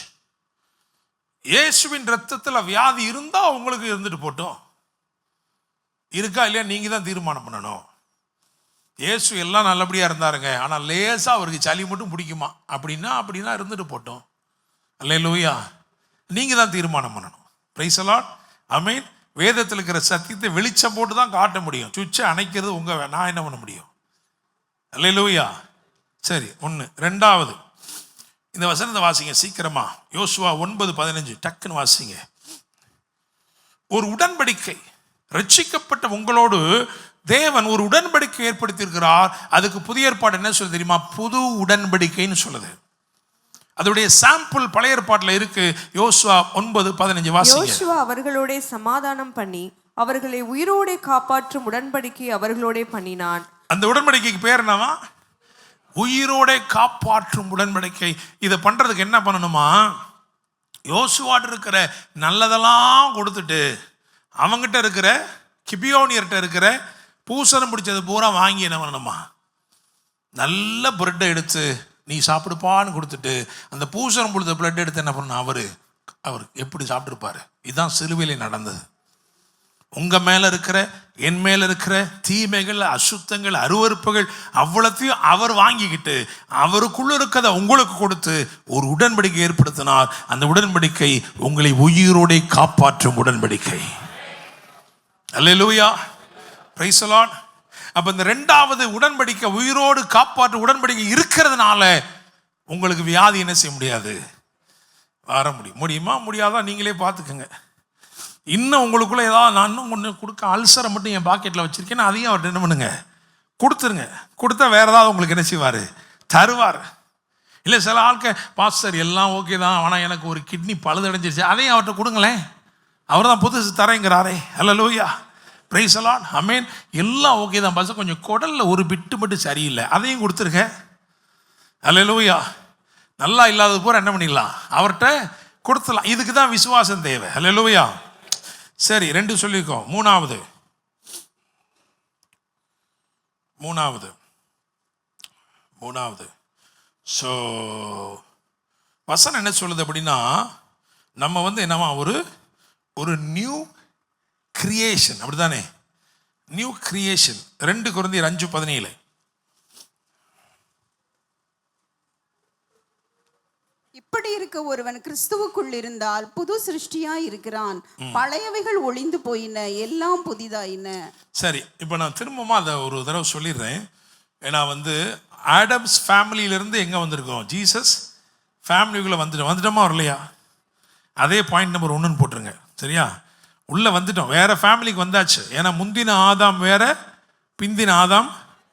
இயேசுவின் இரத்தத்தில் வியாதி இருந்தா உங்களுக்கு இருந்துட்டு போட்டோம், இருக்கா இல்லையா நீங்க தான் தீர்மானம் பண்ணணும். இயேசு எல்லாம் நல்லபடியா இருந்தாருங்க, ஆனால் லேசா அவருக்கு சளி மட்டும் பிடிக்குமா அப்படின்னா இருந்துட்டு போட்டோம். அல்லேலூயா. நீங்க தான் தீர்மானம் பண்ணணும். Praise the Lord. ஆமென். வேதத்தில் இருக்கிற சத்தியத்தை வெளிச்சம் போட்டு தான் காட்ட முடியும். சுவிட்சை அணைக்கிறது நான் என்ன பண்ண முடியும்? அல்லேலூயா. சரி, 1. 2வது இந்த வசனத்தை வாசிங்க சீக்கிரமா. யோசுவா 9:15 டக்குன்னு வாசிங்க. ஒரு உடன்படிக்கை, ரட்சிக்கப்பட்ட உங்களோடு தேவன் ஒரு உடன்படிக்கை ஏற்படுத்தியிருக்கிறார். அதுக்கு புதிய ஏற்பாடு என்ன சொல்லுது தெரியுமா? புது உடன்படிக்கைன்னு சொல்லுது. அதோடைய சாம்பிள் பழைய ஏற்பாட்டில் இருக்கு. யோசுவா 9:15 வாசிங்க. யோசுவா அவர்களோட சமாதானம் பண்ணி அவர்களை உயிரோட காப்பாற்றும் உடன்படிக்கை அவர்களோட பண்ணினான். அந்த உடன்படிக்கைக்கு பேர் என்னவா? உயிரோட காப்பாற்றும் உடன்படிக்கை. இதை பண்றதுக்கு என்ன பண்ணணுமா? யோசுவாட்ட இருக்கிற நல்லதெல்லாம் கொடுத்துட்டு அவங்கிட்ட இருக்கிற கிபியோனியர்கிட்ட இருக்கிற பூசணம் பிடிச்சது பூரா வாங்கி என்ன பண்ணணுமா? நல்ல பிரெட்டை எடுத்து நீ சாப்பிடுப்பான்னு கொடுத்துட்டு அந்த பூசணம் பிடிச்ச பிரெட் எடுத்து என்ன பண்ணணும்? அவர் எப்படி சாப்பிட்டுருப்பாரு? இதுதான் சிலுவையிலே நடந்தது. உங்க மேல இருக்கிற என் மேல இருக்கிற தீமைகள், அசுத்தங்கள், அருவருப்புகள் அவ்வளத்தையும் அவர் வாங்கிக்கிட்டு அவருக்குள்ள இருக்கிறத உங்களுக்கு கொடுத்து ஒரு உடன்படிக்கை ஏற்படுத்தினார். அந்த உடன்படிக்கை உங்களை உயிரோட காப்பாற்றும் உடன்படிக்கை. அல்லேலூயா. Praise the Lord. அப்ப இந்த 2வது உடன்படிக்கை, உயிரோடு காப்பாற்றும் உடன்படிக்கை இருக்கிறதுனால உங்களுக்கு வியாதி என்ன செய்ய முடியாது? வர முடியுமா முடியாதா நீங்களே பார்த்துக்கோங்க. இன்னும் உங்களுக்குள்ள ஏதாவது நான் இன்னும் ஒன்று கொடுக்க, அல்சரை மட்டும் என் பாக்கெட்டில் வச்சிருக்கேன், அதையும் அவர்கிட்ட என்ன பண்ணுங்க, கொடுத்துருங்க. கொடுத்தா வேற ஏதாவது உங்களுக்கு என்ன செய்வார்? தருவார். இல்லை சில ஆட்கள், பாஸ்டர் எல்லாம் ஓகே தான், ஆனால் எனக்கு ஒரு கிட்னி பழுதடைஞ்சிருச்சு, அதையும் அவர்கிட்ட கொடுங்களேன், அவர் தான் புதுசு தரேங்கிறாரே. அல்லேலூயா. Praise the Lord. ஆமென். எல்லாம் ஓகே தான் பாஸ்டர், கொஞ்சம் குடல்ல ஒரு பிட்டு மட்டும் சரியில்லை, அதையும் கொடுத்துருங்க. அல்லேலூயா. நல்லா இல்லாதது பூரா என்ன பண்ணிடலாம்? அவர்கிட்ட கொடுத்துடலாம். இதுக்கு தான் விசுவாசம் தேவை. அல்லேலூயா. சரி, 2 சொல்லியிருக்கோம். 3வது ஸோ வசனம் என்ன சொல்லுது அப்படின்னா, நம்ம என்னவா ஒரு நியூ கிரியேஷன். அப்படிதானே? New creation. 2 கொரிந்தியர் 5:17. இப்படி இருக்க ஒருவன் கிறிஸ்துவுக்குள் இருந்தால் புது சிருஷ்டியா இருக்கிறான், பழையவைகள் ஒளிந்து போயின, எல்லாம் புதிதாயின. சரி, இப்போ நான் திரும்பமா அதை ஒரு தடவை சொல்லிடுறேன். ஏன்னா ஆடம்ஸ் ஃபேமிலியிலிருந்து எங்கே வந்திருக்கோம்? ஜீசஸ் ஃபேமிலிக்குள்ளே வந்துட்டோமா வரலையா? அதே பாயிண்ட் நம்பர் 1ன்னு போட்டுருங்க. சரியா? உள்ளே வந்துட்டோம், வேற ஃபேமிலிக்கு வந்தாச்சு. ஏன்னா முந்தின ஆதாம் வேற, பிந்தின ஆதாம்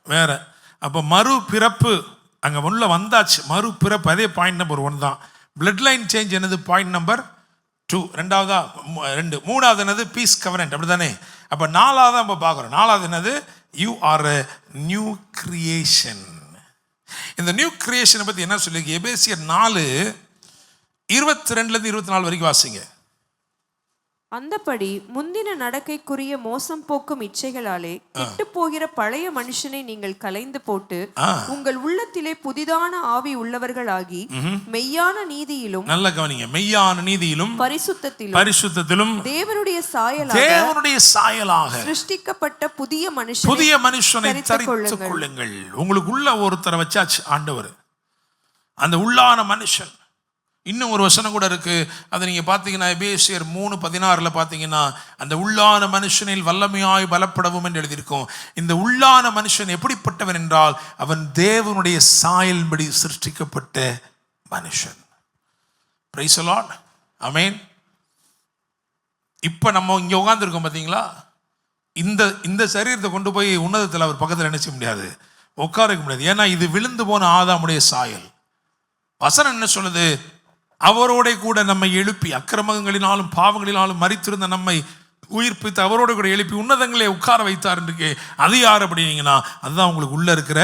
வேற. அப்போ மறுபிறப்பு அங்கே உள்ள வந்தாச்சு. மறுபிறப்பு அதே பாயிண்ட் நம்பர் 1 தான். பிளட் லைன் சேஞ்ச் என்னது பாயிண்ட் நம்பர் 2. ரெண்டாவதா 2. மூணாவது என்னது பீஸ் கவரண்ட், அப்படி தானே? அப்போ 4வது நம்ம பார்க்குறோம். 4வது என்னது you are a new creation. இந்த நியூ கிரியேஷனை பற்றி என்ன சொல்லியிருக்கு? எபேசியர் 4:22 24 வரைக்கும் வாசிங்க. அந்தபடி முந்தின நடக்கைக்குரிய மோசம் போக்கும் இச்சைகளாலே கெட்டு போகிற பழைய மனுஷனை நீங்கள் கலைந்து போட்டு உங்கள் உள்ளத்திலே புதிதான ஆவி உள்ளவர்களாகி மெய்யான நீதியிலும், நல்ல கவனிங்க, மெய்யான நீதியிலும் பரிசுத்தத்திலும் தேவனுடைய சாயலாக சிருஷ்டிக்கப்பட்ட புதிய மனுஷனை தரித்துக் கொள்ளுங்கள். உங்களுக்கு உள்ள ஒருத்தரை வச்சாச்சு ஆண்டவர், அந்த உள்ளான மனுஷன். இன்னும் ஒரு வசனம் கூட இருக்கு, அதை நீங்க பார்த்தீங்கன்னா எபேசியர் 3:16 பார்த்தீங்கன்னா, அந்த உள்ளான மனுஷனில் வல்லமையாய் பலப்படவும் என்று எழுதியிருக்கும். இந்த உள்ளான மனுஷன் எப்படிப்பட்டவன் என்றால், அவன் தேவனுடைய சாயலின்படி சிருஷ்டிக்கப்பட்ட மனுஷன். பிரைஸ் தி லார்ட், ஆமென். இப்போ நம்ம இங்கே உட்கார்ந்துருக்கோம் பார்த்தீங்களா, இந்த சரீரத்தை கொண்டு போய் உன்னதத்தில் அவர் பக்கத்தில் நினைச்ச முடியாது, உட்கார முடியாது. ஏன்னா இது விழுந்து போன ஆதாமுடைய சாயல். வசனம் என்ன சொல்லுது? அவரோட கூட நம்மை எழுப்பி, அக்கிரமங்களினாலும் பாவங்களினாலும் மரித்திருந்த நம்மை உயிர்ப்பித்து அவரோட கூட எழுப்பி உன்னதங்களை உட்கார வைத்தார் என்று. அது யார் அப்படின்னீங்கன்னா, அதுதான் உங்களுக்கு உள்ள இருக்கிற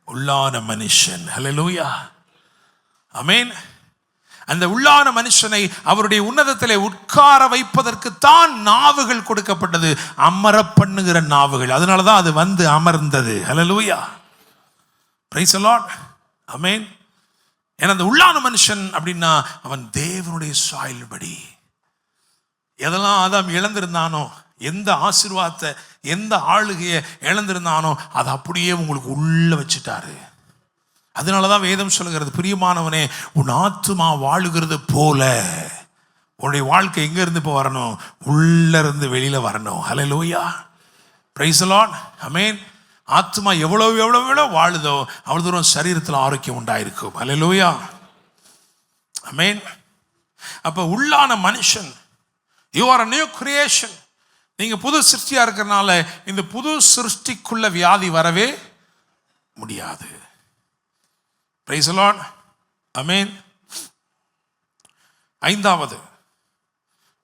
உள்ளான மனுஷன். ஹல்லேலூயா, ஆமென். அந்த உள்ளான மனுஷனை அவருடைய உன்னதத்திலே உட்கார வைப்பதற்கு தான் நாவுகள் கொடுக்கப்பட்டது, அமர பண்ணுகிற நாவுகள். அதனாலதான் அது வந்து அமர்ந்தது. ஹல்லேலூயா, பிரைஸ் தி லார்ட், ஆமென். ஏன்னா அந்த உள்ளான மனுஷன் அப்படின்னா அவன் தேவனுடைய சாயல்படி. எதெல்லாம் ஆதாம் இழந்திருந்தானோ, எந்த ஆசீர்வாதத்தை, எந்த ஆளுகையை இழந்திருந்தானோ, அதை அப்படியே உங்களுக்கு உள்ள வச்சுட்டாரு. அதனாலதான் வேதம் சொல்லுகிறது, பிரியமானவனே, உன் ஆத்துமா வாழுகிறது போல உன்னுடைய வாழ்க்கை எங்க இருந்து இப்போ வரணும்? உள்ள இருந்து வெளியில வரணும். ஹல்லேலூயா, பிரைஸ் தி லார்ட், ஆமென். ஆத்மா எவ்வளவு வாழுதோ அவ்வளவு தூரம் சரீரத்தில் ஆரோக்கியம் உண்டாயிருக்கும். ஹல்லேலூயா, ஆமென். அப்ப உள்ளான மனுஷன், you are a new creation. நீங்க புது சிருஷ்டியா இருக்கிறனால இந்த புது சிருஷ்டிக்குள்ள வியாதி வரவே முடியாது. பிரைஸ் தி லார்ட், ஆமென்.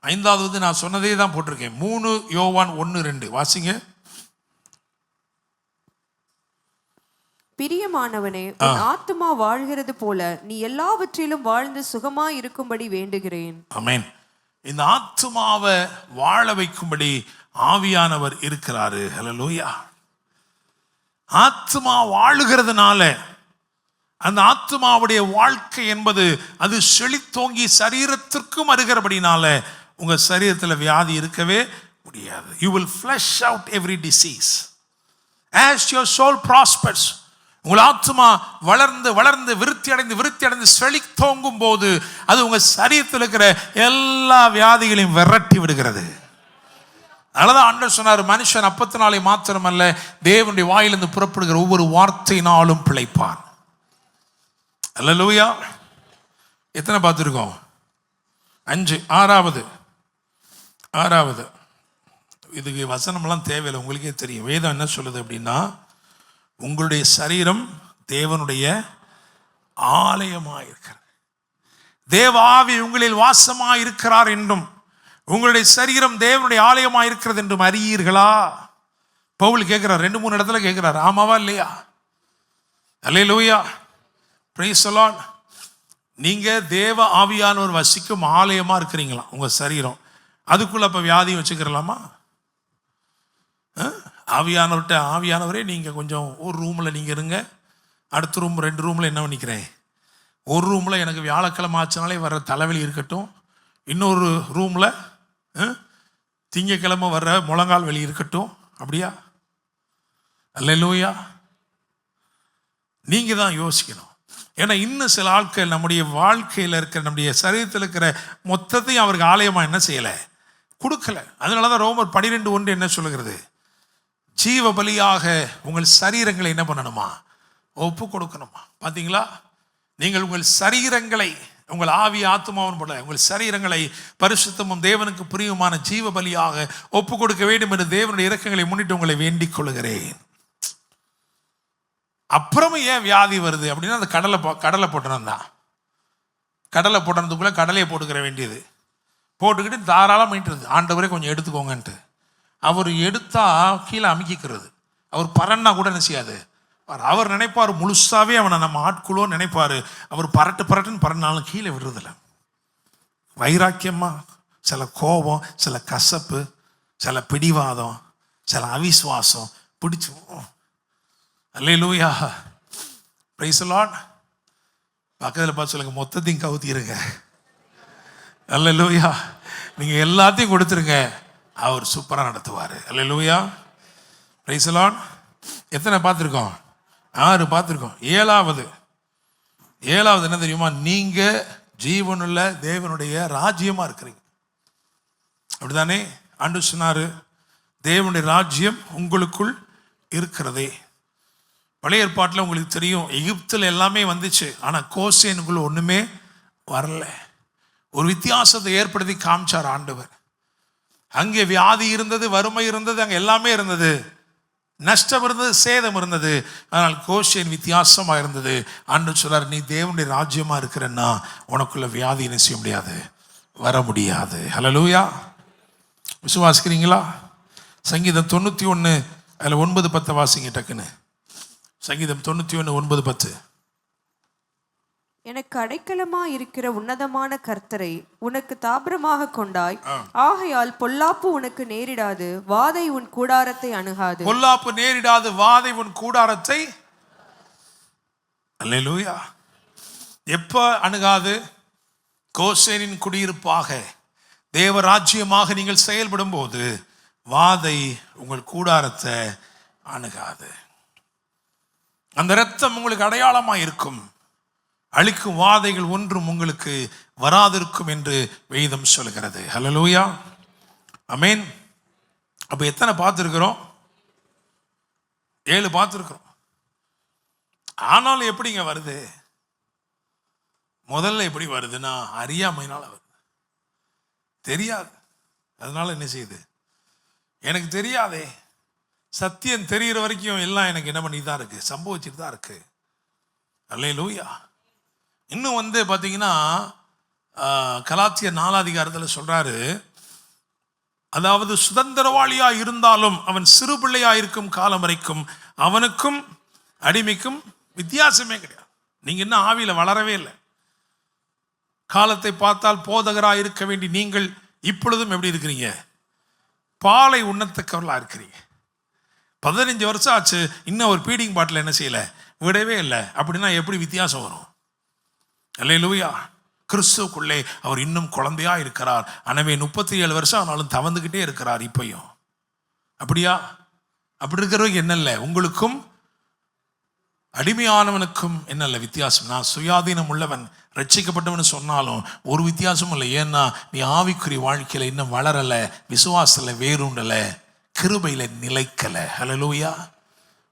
ஐந்தாவது நான் சொன்னதே தான் போட்டிருக்கேன். 3 யோவான் 1:2 வாசிங்க. பிரியமானவனே, உன் ஆத்துமா வாழ்கிறது போல நீ எல்லாவற்றிலும் வாழ்ந்து சுகமாய் இருக்கும்படி வேண்டுகிறேன். ஆமென். இந்த ஆத்துமாவை வாழ வைக்கும்படி ஆவியானவர் இருக்கிறாரு. ஹல்லேலூயா. ஆத்துமா வாழுகிறதுனால, அந்த ஆத்துமாவுடைய வாழ்க்கை என்பது அது செழித்தோங்கி சரீரத்திற்கும் வருகிறபடினால உங்க சரீரத்தில் வியாதி இருக்கவே முடியாது. You will flush out every disease as your soul prospers. உங்கள் ஆத்துமா வளர்ந்து விருத்தி அடைந்து செழித்தோங்கும் போது அது உங்க சரீரத்தில் இருக்கிற எல்லா வியாதிகளையும் விரட்டி விடுகிறது. அதனாலதான் ஆண்டவர் சொன்னார், மனுஷன் அப்பத்தினாலே மாத்திரமல்ல தேவனுடைய வாயிலிருந்து புறப்படுகிற ஒவ்வொரு வார்த்தையினாலும் பிழைப்பான். அல்லேலூயா. எத்தனை பார்த்துருக்கோம்? 5. ஆறாவது இதுக்கு வசனம்லாம் தேவையில்லை, உங்களுக்கே தெரியும். வேதம் என்ன சொல்லுது அப்படின்னா, உங்களுடைய சரீரம் தேவனுடைய ஆலயமாயிருக்கிறது, தேவ ஆவி உங்களில் வாசமாயிருக்கிறார் என்றும் உங்களுடைய சரீரம் தேவனுடைய ஆலயமாயிருக்கிறது என்றும் அறியீர்களா? பவுல் கேட்கிறார், 2-3 இடத்துல கேட்கிறார். ஆமாவா இல்லையா? அல்லேலூயா, பிரைஸ் தி லார்ட். நீங்க தேவ ஆவியானவர் வசிக்கும் ஆலயமா இருக்கிறீங்களா உங்க சரீரம்? அதுக்குள்ள அப்ப வியாதி வச்சுக்கிறலாமா? ஆவியானவரே நீங்கள் கொஞ்சம் ஒரு ரூமில் நீங்கள் இருங்க, அடுத்த ரூம் 2 ரூமில் என்ன பண்ணிக்கிறேன், ஒரு ரூமில் எனக்கு வியாழக்கிழமை ஆச்சுனாலே வர்ற தலைவலி இருக்கட்டும், இன்னொரு ரூமில் திங்கக்கிழமை வர்ற முழங்கால் வலி இருக்கட்டும். அப்படியா? அல்லேலூயா. நீங்கள் தான் யோசிக்கணும். ஏன்னா இன்னும் சில ஆட்கள் நம்முடைய வாழ்க்கையில் இருக்கிற, நம்முடைய சரீரத்தில் இருக்கிற மொத்தத்தையும் அவருக்கு ஆலயமாக என்ன செய்யலை, கொடுக்கல. அதனால தான் ரோமர் 12:1 என்ன சொல்லுகிறது? ஜீவ பலியாக உங்கள் சரீரங்களை என்ன பண்ணணுமா? ஒப்பு கொடுக்கணுமா? பார்த்தீங்களா? நீங்கள் உங்கள் சரீரங்களை உங்கள் ஆவி ஆத்மாவும் போல உங்கள் சரீரங்களை பரிசுத்தமும் தேவனுக்கு பிரியமான ஜீவ பலியாக ஒப்பு கொடுக்க வேண்டும் என்று தேவனுடைய இரக்கங்களை முன்னிட்டு உங்களை வேண்டிக் கொள்கிறேன். அப்புறமும் ஏன் வியாதி வருது அப்படின்னா அந்த கடலை போட்டணும் தான். கடலை போட்டதுக்குள்ளே கடலையை போட்டுக்கிற வேண்டியது, போட்டுக்கிட்டு தாராளம் மீட்டுறது. ஆண்டவரே கொஞ்சம் எடுத்துக்கோங்கன்ட்டு அவர் எடுத்தா கீழே அமுக்கிக்கிறது. அவர் பரன்னா கூட என்ன செய்யாது. அவர் நினைப்பார் முழுசாவே அவனை நம்ம ஆட்குள்ளோ நினைப்பார். அவர் பரட்டுன்னு பரனாலும் கீழே விடுறதில்ல. வைராக்கியமா சில கோபம், சில கசப்பு, சில பிடிவாதம், சில அவிசுவாசம் பிடிச்சு. அல்லேலூயா, பிரைஸ் தி லார்ட். பக்கத்தில் பார்த்து சொல்லுங்க, மொத்தத்தையும் கவுத்திருங்க. அல்லேலூயா. நீங்கள் எல்லாத்தையும் கொடுத்துருங்க, அவர் சூப்பராக நடத்துவார். அல்லேலூயா, பிரைஸ் தி லார்ட். எத்தனை பார்த்துருக்கோம்? 6 பார்த்துருக்கோம். ஏழாவது என்ன தெரியுமா? நீங்கள் ஜீவனுள்ள தேவனுடைய ராஜ்யமாக இருக்கிறீங்க. அப்படிதானே? ஆண்டவர் சொன்னார், தேவனுடைய ராஜ்யம் உங்களுக்குள் இருக்கிறதே. பழைய ஏற்பாட்டில் உங்களுக்கு தெரியும், எகிப்தில் எல்லாமே வந்துச்சு, ஆனால் கோசேனுக்குள்ள ஒன்றுமே வரல. ஒரு வித்தியாசத்தை ஏற்படுத்தி காமிச்சார் ஆண்டவர். அங்கே வியாதி இருந்தது, வறுமை இருந்தது, அங்கே எல்லாமே இருந்தது, நஷ்டம் இருந்தது, சேதம் இருந்தது. ஆனால் கோஷேன் வித்தியாசமாக இருந்தது. ஆண்டவர் சொல்றார், நீ தேவனுடைய ராஜ்யமாக இருக்கிறன்னா உனக்குள்ள வியாதி என்ன செய்ய முடியாது, வர முடியாது. ஹல்லேலூயா. விசுவாசிக்கிறீங்களா? சங்கீதம் 91 அதில் 9-10 வாசிங்க டக்குன்னு. சங்கீதம் 91 9-10. எனக்கு அடைக்கலமா இருக்கிற உன்னதமான கர்த்தரை உனக்கு தாபரமாக கொண்டாய், ஆகையால் பொல்லாப்பு உனக்கு நேரிடாது, வாதை உன் கூடாரத்தை அணுகாது. பொல்லாப்பு நேரிடாது, வாதை உன் கூடாரத்தை. அல்லேலூயா. எப்ப அணுகாது? கோசேனின் குடியிருப்பாக தேவராஜ்யமாக நீங்கள் செயல்படும் போது வாதை உங்கள் கூடாரத்தை அணுகாது. அந்த இரத்தம் உங்களுக்கு அடையாளமாக இருக்கும். அழிக்கும் வாதைகள் ஒன்றும் உங்களுக்கு வராதிருக்கும் என்று வேதம் சொல்கிறது. ஹல்லேலூயா, ஆமென். அப்போ எத்தனை பார்த்துருக்கிறோம்? 7 பார்த்துருக்கிறோம். ஆனாலும் எப்படிங்க வருது? முதல்ல எப்படி வருதுன்னா அறியாமையினால வருது. தெரியாது. அதனால என்ன செய்யுது? எனக்கு தெரியாதே. சத்தியம் தெரிகிற வரைக்கும் எல்லாம் எனக்கு என்ன பண்ணி தான் இருக்கு, சம்பவிச்சுட்டு தான் இருக்கு. அல்லேலூயா. இன்னும் பார்த்தீங்கன்னா கலாத்தியர் 4 சொல்றாரு, அதாவது சுதந்திரவாளியா இருந்தாலும் அவன் சிறு பிள்ளையா இருக்கும் காலம் வரைக்கும் அவனுக்கும் அடிமைக்கும் வித்தியாசமே கிடையாது. நீங்க இன்னும் ஆவியில வளரவே இல்லை. காலத்தை பார்த்தால் போதகராக இருக்க வேண்டி நீங்கள் இப்பொழுதும் எப்படி இருக்கிறீங்க? பாலை உண்ணத்தக்கவர்களா இருக்கிறீங்க. 15 வருஷம் ஆச்சு, இன்னும் ஒரு பீடிங் பாட்டில் என்ன செய்யல, விடவே இல்லை. அப்படின்னா எப்படி வித்தியாசம் வரும்? அல்லேலூயா. கிறிஸ்துவுக்குள்ளே அவர் இன்னும் குழந்தையா இருக்கிறார். எனவே 37 வருஷம் ஆனாலும் தவந்துக்கிட்டே இருக்கிறார் இப்பயும். அப்படியா? அப்படி இருக்கிறவங்க என்னல்ல, உங்களுக்கும் அடிமையானவனுக்கும் என்னல்ல வித்தியாசம். நான் சுயாதீனம் உள்ளவன், ரட்சிக்கப்பட்டவன் சொன்னாலும் ஒரு வித்தியாசமும் இல்லை. ஏன்னா நீ ஆவிக்குரிய வாழ்க்கையில இன்னும் வளரல, விசுவாசத்துல வேறுண்டல, கிருபையில நிலைக்கல. ஹல்லேலூயா,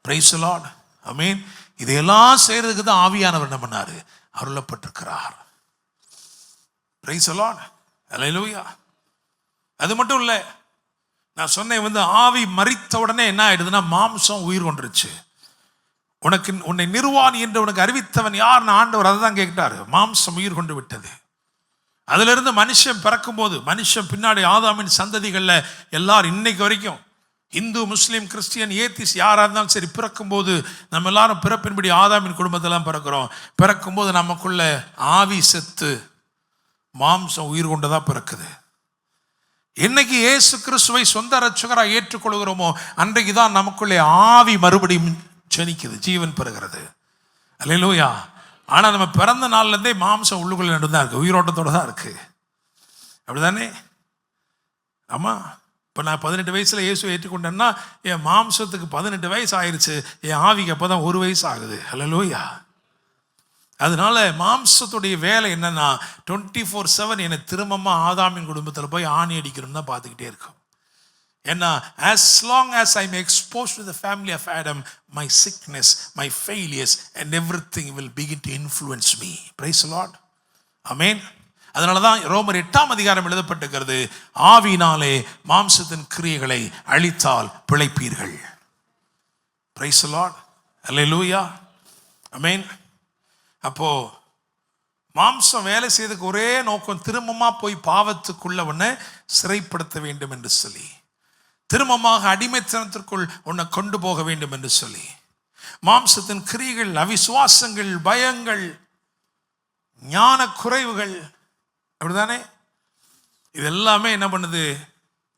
பிரைஸ் தி லார்ட், ஆமென். இதையெல்லாம் செய்யறதுக்கு தான் ஆவியானவர் என்ன பண்ணாரு, அருளப்பட்டிருக்கிறார். பிரைஸ் தி லார்ட், ஹல்லேலூயா. அது மட்டும் இல்லை, நான் சொன்னேன் ஆவி மரித்த உடனே என்ன ஆயிடுதுன்னா மாம்சம் உயிர் கொண்டுருச்சு. உன்னை நிர்வாணி என்று உனக்கு அறிவித்தவன் யார்னு ஆண்டவர் அதை தான் கேட்டாரு. மாம்சம் உயிர் கொண்டு விட்டது. அதுல இருந்து மனுஷன் பிறக்கும் போது, மனுஷன் பின்னாடி ஆதாமின் சந்ததிகள்ல எல்லாரும் இன்னைக்கு வரைக்கும் இந்து, முஸ்லீம், கிறிஸ்டியன், ஏத்திஸ் யாராக இருந்தாலும் சரி, பிறக்கும்போது நம்ம எல்லாரும் பிறப்பின்படி ஆதாமின் குடும்பத்தெல்லாம் பிறக்கிறோம். பிறக்கும்போது நமக்குள்ள ஆவி செத்து மாம்சம் உயிர் கொண்டுதான் பிறக்குது. என்னைக்கு இயேசு கிறிஸ்துவை சொந்த ரட்சகராக ஏற்றுக்கொள்கிறோமோ அன்றைக்கு தான் நமக்குள்ளே ஆவி மறுபடியும் ஜனிக்குது, ஜீவன் பெறுகிறது. அல்லேலூயா. ஆனால் நம்ம பிறந்த நாள்லேருந்தே மாம்சம் உள்ளுக்குள்ளே நடு தான் இருக்கு, உயிரோட்டத்தோடு தான் இருக்கு. அப்படிதானே? ஆமாம். இப்போ நான் 18 வயசில் இயேசுவை ஏற்றுக்கொண்டேன்னா என் மாம்சத்துக்கு 18 வயசு ஆயிடுச்சு, என் ஆவிக்கு அப்போ தான் 1 வயசு ஆகுது. அல்லேலூயா. அதனால மாம்சத்துடைய வேலை என்னன்னா 24/7 என்னை திரும்பமாக ஆதாமின் குடும்பத்தில் போய் ஆணி அடிக்கணும்னு தான் பார்த்துக்கிட்டே இருக்கும். ஏன்னா as long as I'm exposed to the family of Adam, my sickness, my failures and everything will begin to influence me. Praise the Lord. ஆமென். அதனாலதான் ரோமர் 8ஆம் அதிகாரம் எழுதப்பட்டிருக்கிறது, ஆவியினாலே மாம்சத்தின் கிரியைகளை அழித்தால் பிழைப்பீர்கள். Price the Lord. அல்லேலூயா. ஆமென். அப்போ மாம்சம் வேலை செய்ததுக்கு ஒரே நோக்கம், திரும்பமா போய் பாவத்துக்குள்ளவனை சிறைப்படுத்த வேண்டும் என்று சொல்லி, திரும்பமாக அடிமைத்தனத்திற்குள் உன்னை கொண்டு போக வேண்டும் என்று சொல்லி, மாம்சத்தின் கிரியைகள், அவிசுவாசங்கள், பயங்கள், ஞான குறைவுகள், அப்படிதானே, இது எல்லாமே என்ன பண்ணுது,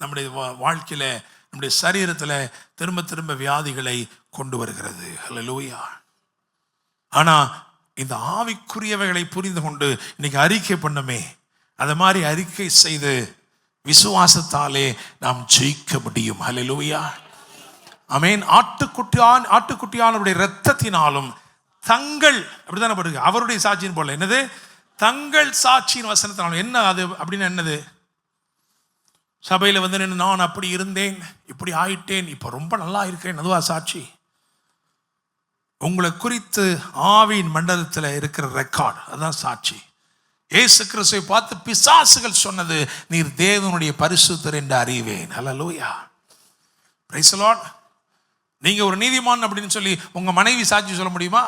நம்முடைய வாழ்க்கையில, நம்முடைய சரீரத்தில் திரும்ப திரும்ப வியாதிகளை கொண்டு வருகிறது. ஹல்லேலூயா. ஆனா இந்த ஆவிக்குரியவைகளை புரிந்து கொண்டு இன்னைக்கு அறிக்கை பண்ணமே, அதை மாதிரி அறிக்கை செய்து விசுவாசத்தாலே நாம் ஜெயிக்க முடியும். ஹல்லேலூயா. ஆமென். ஆட்டுக்குட்டியானுடைய இரத்தத்தினாலும் தங்கள், அப்படித்தானே போடுங்க, அவருடைய சாட்சியின் போல, என்னது, தங்கள் சாட்சியின் வசனத்தினாலும். என்ன அது அப்படின்னு என்னது, சபையில் வந்து நான் அப்படி இருந்தேன், இப்படி ஆயிட்டேன், இப்போ ரொம்ப நல்லா இருக்கேன், அதுவா சாட்சி? உங்களை குறித்து ஆவியின் மண்டலத்தில் இருக்கிற ரெக்கார்டு, அதுதான் சாட்சி. இயேசு கிறிஸ்துவை பார்த்து பிசாசுகள் சொன்னது, நீர் தேவனுடைய பரிசுத்தர் என்று அறிவேன். ஹல்லேலூயா. Praise the Lord. நீங்க ஒரு நீதிமான் அப்படின்னு சொல்லி உங்க மனைவி சாட்சி சொல்ல முடியுமா?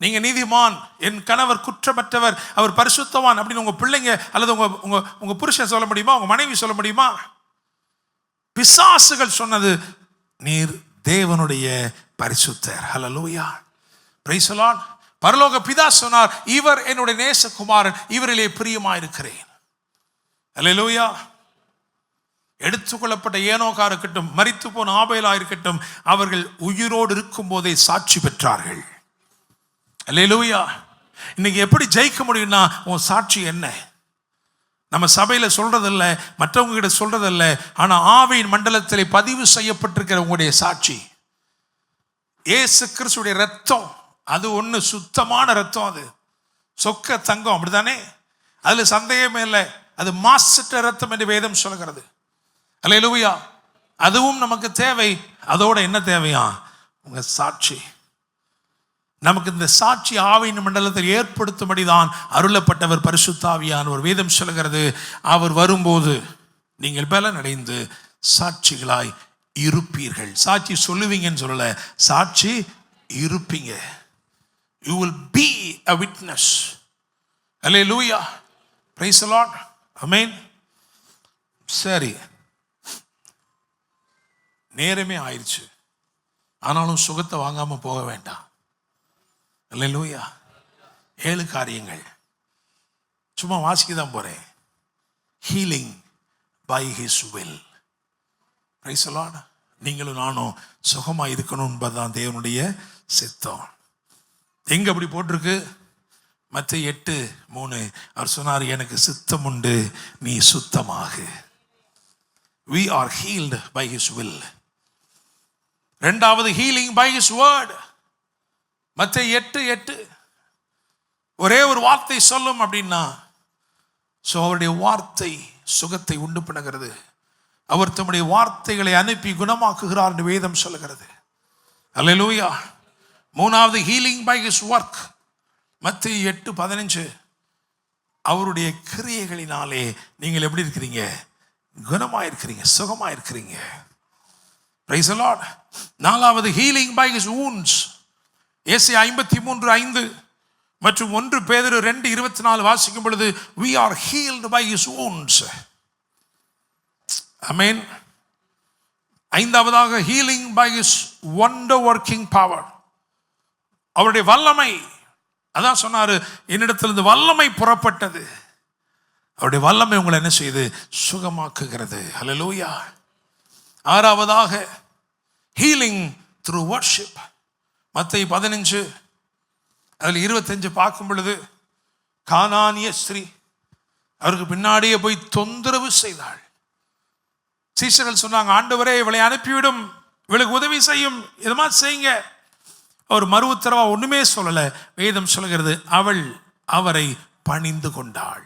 நீங்க நீதிமான், என் கணவர் குற்றமற்றவர், அவர் பரிசுத்தவான் அப்படின்னு உங்க பிள்ளைங்க அல்லது உங்க உங்க உங்க புருஷன் சொல்ல முடியுமா? உங்க மனைவி சொல்ல முடியுமா? பிசாசுகள் சொன்னது, நீர் தேவனுடைய பரிசுத்தர். ஹல்லேலூயா. Praise the Lord. பரலோக பிதா சொன்னார், இவர் என்னுடைய நேசகுமாரன், இவரிலே பிரியமாயிருக்கிறேன். ஹல்லேலூயா. எடுத்துக்கொள்ளப்பட்ட ஏனோக்கா இருக்கட்டும், மரித்து போன ஆபேலா இருக்கட்டும், அவர்கள் உயிரோடு இருக்கும் போதே சாட்சி பெற்றார்கள். அல்லேலூயா. இன்னைக்கு எப்படி ஜெயிக்க முடியும்னா, உன் சாட்சி என்ன? நம்ம சபையில சொல்றதில்ல, மற்றவங்க கிட்ட சொல்றதில்ல, ஆனா ஆவியின் மண்டலத்திலே பதிவு செய்யப்பட்டிருக்கிற உங்களுடைய சாட்சி, இயேசு கிறிஸ்துடைய ரத்தம், அது ஒண்ணு சுத்தமான ரத்தம், அது சொக்க தங்கம், அப்படித்தானே? அதுல சந்தேகமே இல்லை, அது மாசற்ற ரத்தம் என்று வேதம் சொல்கிறது. அல்லேலூயா. அதுவும் நமக்கு தேவை. அதோட என்ன தேவையா? உங்க சாட்சி. நமக்கு இந்த சாட்சி ஆவியின் மண்டலத்தில் ஏற்படுத்தும்படிதான் அருளப்பட்டவர் பரிசுத்த ஆவியானவர். வேதம் சொல்கிறது, அவர் வரும்போது நீங்கள் பலன் அடைந்து சாட்சிகளாய் இருப்பீர்கள். சாட்சி சொல்லுவீங்கன்னு சொல்லல, சாட்சி இருப்பீங்க. You will be a witness. Hallelujah. Praise the Lord. Amen. சரி, நேரமே ஆயிடுச்சு, ஆனாலும் சுகத்தை வாங்காம போக வேண்டாம். அல்லேலூயா. 7 காரியங்கள் சும்மா வாசிக்க தான் போறேன். Healing by his will. Praise the Lord. நீங்களும் நானும் சுகமா இருக்கணும் என்பதுதான் தேவனுடைய சித்தம். எங்க அப்படி போட்டிருக்கு? மத்தேயு 8:3 அவர் சொன்னார், எனக்கு சித்தம் உண்டு, நீ சுத்தமாகு. We are healed by his will. இரண்டாவது, healing by his word. மத்தேயு 8:8 ஒரே ஒரு வார்த்தை சொல்லும் அப்படின்னா, அவருடைய வார்த்தை சுகத்தை உண்டு பண்ணுகிறது. அவர் தம்முடைய வார்த்தைகளை அனுப்பி குணமாக்குகிறார் என்று வேதம் சொல்லுகிறது. அல்லேலூயா. மூணாவது, ஹீலிங் பை ஹிஸ் ஒர்க். மத்தேயு 8:15 அவருடைய கிரியைகளினாலே நீங்கள் எப்படி இருக்கிறீங்க? குணமாயிருக்கிறீங்க, சுகமாயிருக்கிறீங்க. Praise the Lord. நாலாவது, ஹீலிங் பை ஹிஸ் வூண்ட்ஸ். ஏசாயா 53:5 மற்றும் 1 பேதுரு 2:24 வாசிக்கும் பொழுது, we are healed by his wounds. Amen. ஐந்தாவதாக, healing by his wonder working power. அவருடைய வல்லமை, அதான் சொன்னாரு, என்னிடத்திலிருந்து வல்லமை புறப்பட்டது. அவருடைய வல்லமை உங்களை என்ன செய்து? சுகமாக்குகிறது. ஹல்லேலூயா. ஆறாவதாக, ஹீலிங் த்ரூ வர்ஷிப். மத்தேயு 15 அதில் 25 பார்க்கும் பொழுது, கானானிய ஸ்திரீ அவருக்கு பின்னாடியே போய் தொந்தரவு செய்தாள். சீஷர்கள் சொன்னாங்க, ஆண்டவரே இவளை அனுப்பிவிடும், இவளுக்கு உதவி செய்யும், எதுமா செய்யுங்க. அவர் மறு உத்தரவா ஒண்ணுமே சொல்லல. வேதம் சொல்கிறது, அவள் அவரை பணிந்து கொண்டாள்.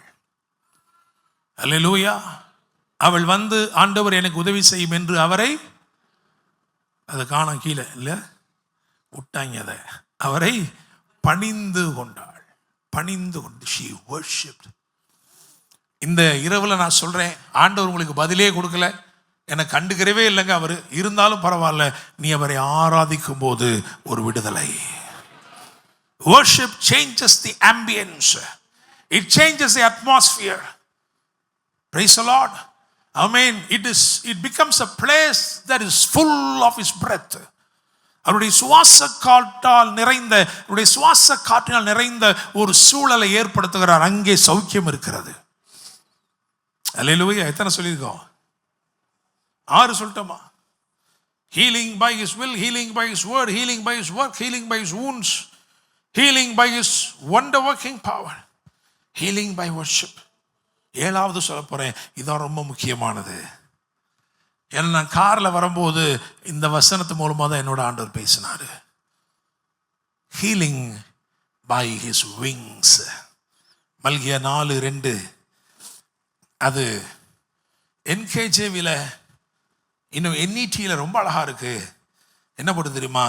அல்லேலூயா. அவள் வந்து, ஆண்டவர் எனக்கு உதவி செய்யும் என்று அவரை, அதை காண கீழே இல்ல விட்டாங்க, அதை அவரை பணிந்து கொண்டாள். பணிந்து கொண்டு she worshipped. இந்த இரவுல நான் சொல்றேன், ஆண்டவர் உங்களுக்கு பதிலே கொடுக்கல, என்னை கண்டுக்கிறவே இல்லைங்க அவர், இருந்தாலும் பரவாயில்ல, நீ அவரை ஆராதிக்கும் போது ஒரு விடுதலை. Worship changes the ambience. It changes the atmosphere. Praise the Lord. Amen. It becomes a place that is full of His breath. அவருடைய சுவாச காற்றால் நிறைந்த, அவருடைய சுவாச காற்றினால் நிறைந்த ஒரு சூழலை ஏற்படுத்துகிறார். அங்கே சௌக்கியம் இருக்கிறது. அல்லேலூயா. எத்தனை சொல்லியிருக்கோம்? 6 சொல்லிட்டோமா? Healing by His will, healing by His word, healing by His work, healing by His wounds, healing by His wonder working power, healing by worship. 7வது சொல்ல போறேன், இதான் ரொம்ப முக்கியமானது. ஏன்னா நான் காரில் வரும்போது இந்த வசனத்து மூலமாக தான் என்னோட ஆண்டவர் பேசினார். Healing by his wings. மல்கியா 4:2. அது என்கேஜேவியில், இன்னும் என்இடியில் ரொம்ப அழகா இருக்கு. என்ன போட்டு தெரியுமா?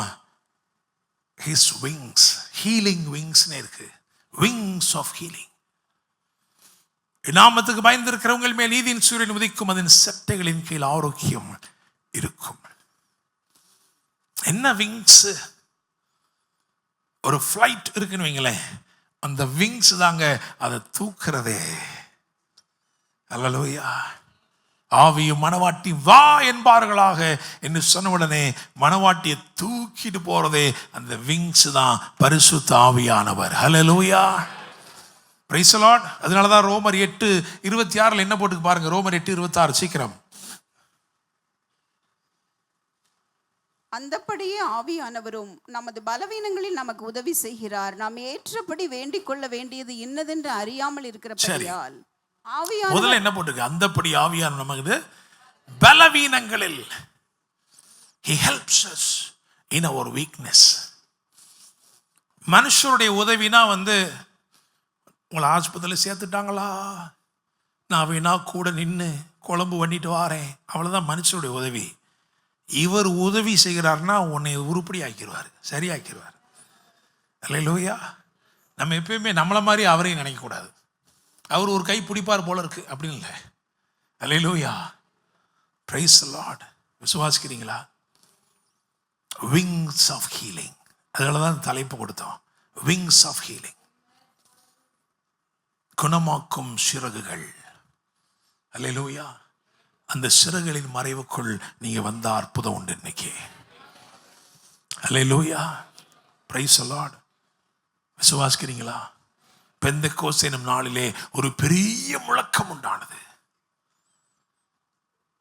ஹிஸ் விங்ஸ், ஹீலிங் விங்ஸ்னு இருக்கு. Wings of healing. நாமத்துக்கு பயந்திருக்கிறவங்கள் மேல் நீதியின் சூரியன் உதிக்கும், அதன் சட்டைகளின் கீழ் ஆரோக்கியம் இருக்கும். என்ன விங்ஸ்? ஒரு ஃப்ளைட் இருக்குன்னு வைங்களேன், அந்த விங்ஸ் தாங்க அதை தூக்குறதே. அல்லேலூயா. ஆவியும் மணவாட்டி வா என்பார்களாக என்று சொன்ன உடனே மணவாட்டியை தூக்கிட்டு போறதே அந்த விங்ஸ் தான், பரிசுத்த ஆவியானவர். அல்லேலூயா. Praise the Lord. அதனால தான் ரோமர் 8:26 என்ன போட்டு பாருங்க. ரோமர் 8:26 சீக்கிரம். அந்தப்படியே ஆவியானவரும் நமது பலவீனங்களில் நமக்கு உதவி செய்கிறார். நாம் ஏற்றபடி வேண்டிக் கொள்ள வேண்டியது இன்னதென்று அறியாமல் இருக்கிறபடியால் ஆவியானவர். முதல்ல என்ன போட்டுருக்கு? அந்தப்படி ஆவியானவர் நமக்கு பலவீனங்களில் he helps us in our weakness. மனுஷருடைய உதவினா உங்களை ஆஸ்பத்திரியில் சேர்த்துட்டாங்களா, நான் வேணா கூட நின்று குழம்பு பண்ணிட்டு வாரேன், அவ்வளோதான் மனுஷருடைய உதவி. இவர் உதவி செய்கிறார்னா உன்னை உருப்படி ஆக்கிடுவார், சரியாக்கிடுவார். அல்லேலூயா. நம்ம எப்பயுமே நம்மளை மாதிரி அவரையும் நினைக்கக்கூடாது. அவர் ஒரு கை பிடிப்பார் போல இருக்கு அப்படின்னு இல்லை. அல்லேலூயா. Praise the Lord. விசுவாசிக்கிறீங்களா? Wings of healing. அதனால தான் தலைப்பு கொடுத்தோம், விங்ஸ் ஆஃப் ஹீலிங். குணமாக்கும் சிறகுகள். அல்லேலூயா. அந்த சிறகுகளின் மறைவுக்குள் நீங்க வந்த அற்புதம் உண்டு இன்னைக்கு. அல்லேலூயா. Praise the Lord. விசுவாசிக்கிறீங்களா? பெந்தெக்கோஸ்து எனும் நாளிலே ஒரு பெரிய முழக்கம் உண்டானது.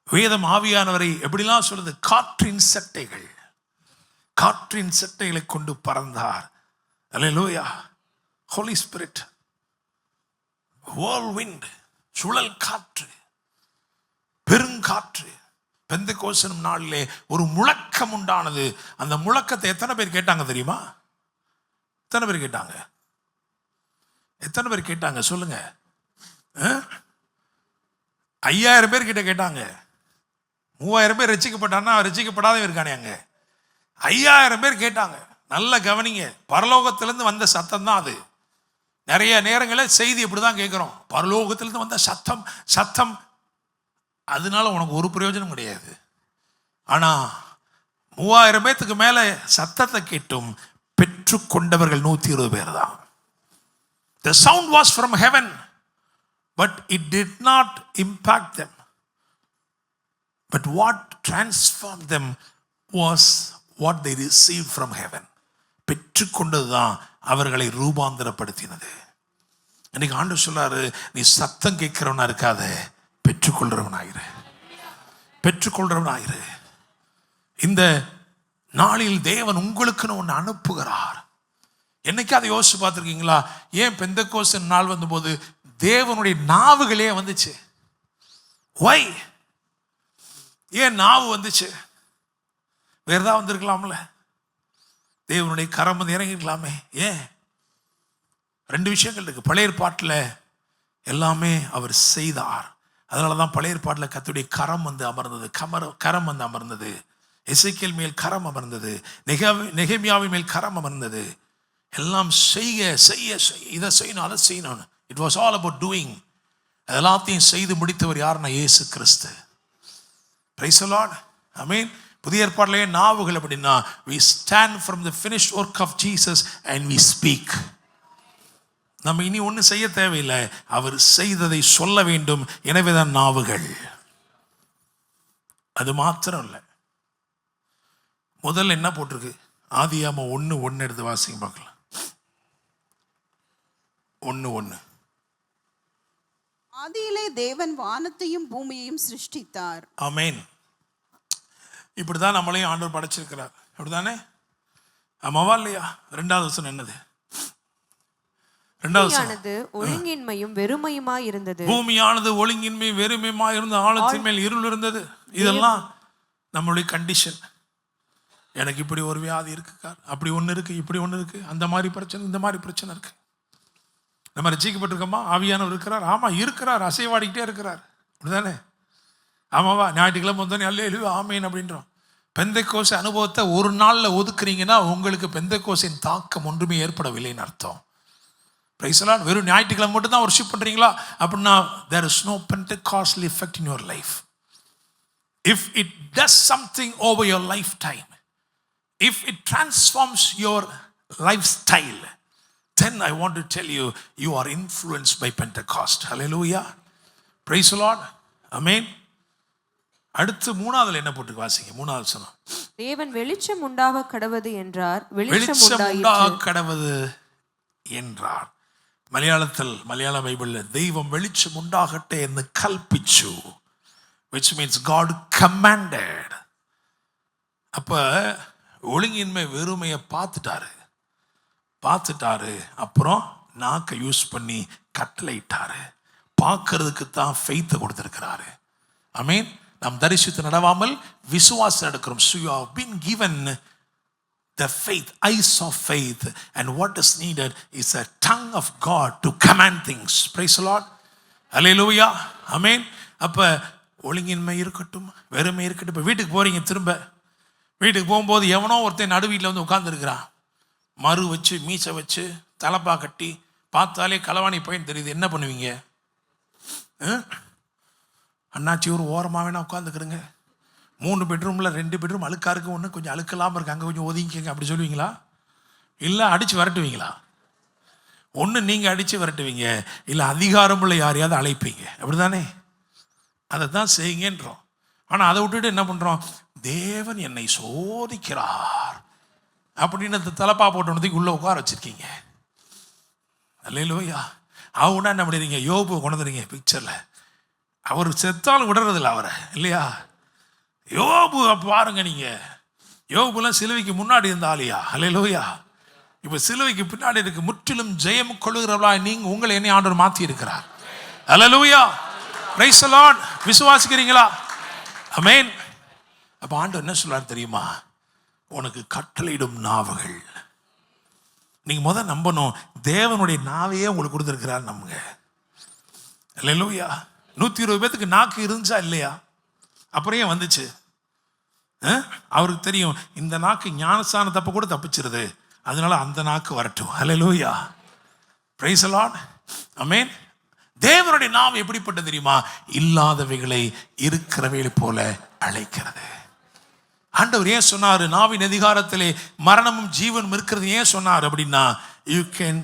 வேதம் ஆவியானவரை எப்படிலாம் சொல்லுது? காற்றின் சட்டைகள், காற்றின் சட்டைகளை கொண்டு பறந்தார். அல்லேலூயா. ஹோலி ஸ்பிரிட், whirlwind, சுழல் காற்று, பெருங்காற்று. பெந்தெக்கோஸ்து எனும் நாளிலே ஒரு முழக்கம் உண்டானது. அந்த முழக்கத்தை எத்தனை பேர் கேட்டாங்க தெரியுமா? எத்தனை பேர் கேட்டாங்க? எத்தனை பேர் கேட்டாங்க சொல்லுங்க? 5000 பேர் கிட்ட கேட்டாங்க. 3000 பேர் ரட்சிக்கப்பட்டான்னா ரட்சிக்கப்படாதவன் இருக்கானே அங்க. 5000 பேர் கேட்டாங்க. நல்ல கவனிங்க, பரலோகத்திலிருந்து வந்த சத்தம் தான் அது. நிறைய நேரங்களில் செய்தி இப்படிதான் கேட்கிறோம், பரலோகத்திலிருந்து வந்த சத்தம். அதனால உனக்கு ஒரு பிரயோஜனம் கிடையாது. ஆனா 3000 பேத்துக்கு மேல சத்தத்தை கேட்டும் பெற்றுக்கொண்டவர்கள் 120 பேர் தான். The sound was from heaven, but it did not impact them. But what transformed them was what they received from heaven. பெற்றுக்கொண்டதுதான் அவர்களை ரூபாந்தரப்படுத்தினது. இன்னைக்கு ஆண்டவர் சொல்றாரு, நீ சத்தம் கேட்கிறவனா இருக்காத, பெற்றுக்கொள்றவனாயிரு, பெற்றுக்கொள்றவனாயிரு. இந்த நாளில் தேவன் உங்களுக்குன்னு ஒன்று அனுப்புகிறார். என்னைக்கு அதை யோசிச்சு பார்த்துருக்கீங்களா? ஏன் பெந்தெக்கோஸ்து நாள் வந்தபோது தேவனுடைய நாவுகளே வந்துச்சு? வை? ஏன் நாவு வந்துச்சு? வேற ஏதாவது வந்திருக்கலாம்ல? தேவனுடைய கரம் வந்து இறங்கிருக்கலாமே. ஏன்? 2 விஷயங்கள் இருக்கு. பழைய ஏற்பாட்டில் எல்லாமே அவர் செய்தார். அதனால தான் பழைய ஏற்பாட்டில் கர்த்தருடைய கரம் வந்து அமர்ந்தது, கரம் வந்து அமர்ந்தது. எசேக்கியேல் மேல் கரம் அமர்ந்தது, நெகேமியாவின் மேல் கரம் அமர்ந்தது. எல்லாம் செய்ய செய்ய செய்ய, இதை செய்யணும் அதை செய்யணும். It was all about doing. எல்லாத்தையும் செய்து முடித்தவர் யாருன்னா இயேசு கிறிஸ்து. Price the Lord. ஆமென். புதிய ஏற்பாட்டிலேயே நாவுகள் அப்படின்னா we stand from the finished work of Jesus and we speak. நம்ம இனி ஒன்றும் செய்ய தேவையில்லை, அவர் செய்ததை சொல்ல வேண்டும். எனவேதான் நாவுகள். அது மாத்திரம் இல்லை, முதல்ல என்ன போட்டிருக்கு? ஆதியாகமம் 1:1 எடுத்து வாசிங்க பார்க்கலாம். 1:1. ஆதியிலே தேவன் வானத்தையும் பூமியையும் சிருஷ்டித்தார். ஆமென். இப்படிதான் நம்மளையும் ஆண்டவர் படைச்சிருக்கிறார். அப்படிதானே? ஆமாவா இல்லையா? 2வது வசனம் என்னது? 2வது வசனம், ஒழுங்கின்மையும் வெறுமையுமாய் இருந்தது. பூமியானது ஒழுங்கின்மை வெறுமையுமாய் இருந்த, ஆழத்தின் மேல் இருள் இருந்தது. இதெல்லாம் நம்மளுடைய கண்டிஷன். எனக்கு இப்படி ஒரு வியாதி இருக்கு, அப்படி ஒன்று இருக்கு, இப்படி ஒன்று இருக்கு, அந்த மாதிரி பிரச்சனை, இந்த மாதிரி பிரச்சனை இருக்கு. நம்ம ரசிக்கப்பட்டிருக்கோமா? ஆவியானவர் இருக்கிறார். ஆமா இருக்கிறார், அசைவாடிக்கிட்டே இருக்கிறார். அப்படிதானே? ஆமாவா? ஞாயிற்றுக்கிழமை வந்தோடனே அல்லேலூயா ஆமேன் அப்படின்றோம். பெந்தைக்கோஸ் அனுபவத்தை ஒரு நாளில் ஒதுக்குறீங்கன்னா உங்களுக்கு பெந்தைக்கோஸின் தாக்கம் ஒன்றுமே ஏற்படவில்லைன்னு அர்த்தம். Price the Lord. வெறும் ஞாயிற்றுக்கிழமை மட்டும் தான் வொர்ஷிப் பண்றீங்களா அப்படின்னா there is no Pentecostal effect in your life. If it does something over your lifetime, if it transforms your lifestyle, then I want to tell you, you are influenced by Pentecost. Hallelujah. Praise the Lord. Amen. அடுத்து 3வதுல என்ன போட்டு வாசிங்க? 3வது வசனம். தேவன் வெளிச்சம் உண்டாக கடவது என்றார், வெளிச்சம் உண்டாக கடவது என்றார். மலையாள பைபிள்ல தெய்வம் வெளிச்சம் உண்டாகட்டே என்று கல்பிச்சு, which means God commanded. அப்ப ஒழுங்கின்மை வெறுமையை பார்த்துட்டாரு. அப்புறம் நாக்கை யூஸ் பண்ணி கட்டளையிட்டாரு. பார்க்கறதுக்கு தான் ஃபெய்த்தை கொடுத்திருக்கிறாரு. ஆமென். நாம் தரிசித்து நடவாமல் விசுவாசம் எடுக்கிறோம். So you have been given the faith, eyes of faith, and what is needed is a tongue of God to command things. Praise the Lord. Hallelujah. Amen. அப்ப ஒழுங்கின்மை இருக்கட்டும், வெறுமை இருக்கட்டும். இப்போ வீட்டுக்கு போறீங்க, திரும்ப வீட்டுக்கு போகும்போது எவனோ ஒருத்தன் நடு வீட்டில் வந்து உட்காந்துருக்கிறான். மறு வச்சு, மீசை வச்சு, தலப்பா கட்டி, பார்த்தாலே களவாணி பையன் தெரியுது. என்ன பண்ணுவீங்க? அண்ணாச்சி ஒரு ஓரமாக வேணா உட்காந்துக்கிறங்க. 3 பெட்ரூமில் 2 பெட்ரூம் அழுக்கா இருக்கு, ஒன்று கொஞ்சம் அழுக்கலாமல் இருக்கு, அங்கே கொஞ்சம் ஒதுங்கிக்கங்க அப்படி சொல்லுவீங்களா? இல்லை அடித்து விரட்டுவீங்களா? ஒன்று நீங்கள் அடித்து விரட்டுவீங்க, இல்லை அதிகாரமுள்ள யாரையாவது அழைப்பீங்க. அப்படி தானே? அதை தான் செய்யுங்கன்றோம். ஆனால் அதை விட்டுட்டு என்ன பண்ணுறோம்? தேவன் என்னை சோதிக்கிறார் அப்படின்னு அந்த தலப்பா போட்டு உள்ளே உட்கார வச்சுருக்கீங்க. அல்லேலூயா. அவனா என்ன பண்ணுறீங்க? யோபு கொண்டுறீங்க பிக்சரில். அவர் செத்தாலும் விடுறதில்ல அவரை, இல்லையா? யோபு பாருங்க, நீங்க யோபுலாம் சிலுவைக்கு முன்னாடி இருந்த ஆளியா? அல்லேலூயா. இப்ப சிலுவைக்கு பின்னாடி இருக்கு. முற்றிலும் ஜெயம் கொள்ளுகிறவளா நீங்க உங்களை என்னை ஆண்டவர் மாற்றி இருக்கிறார். அல்லேலூயா. Praise the Lord. விசுவாசிக்கிறீங்களா? ஆமென். அப்ப ஆண்டவர் என்ன சொல்றாரு தெரியுமா? உனக்கு கட்டளையிடும் நாவுகள். நீங்க முதல் நம்பணும், தேவனுடைய நாவையே உங்களுக்கு கொடுத்துருக்கிறார். நம்புங்க. அல்லேலூயா. 120 பேத்துக்கு நாக்கு இருந்துச்சா இல்லையா? அப்புறம் ஏன் வந்துச்சு? அவருக்கு தெரியும் இந்த நாக்கு ஞானஸ்தான தப்பு கூட தப்பிச்சிருது, அதனால அந்த நாக்கு வரட்டும். ஹல்லேலூயா. Praise the Lord. ஆமென். தேவனுடைய நாவு எப்படிப்பட்டது தெரியுமா? இல்லாதவைகளை இருக்கிறவைகளை போல அழைக்கிறது. ஆண்டவர் ஏன் சொன்னாரு நாவின் அதிகாரத்திலே மரணமும் ஜீவனும் இருக்கிறது? ஏன் சொன்னார் அப்படின்னா, you can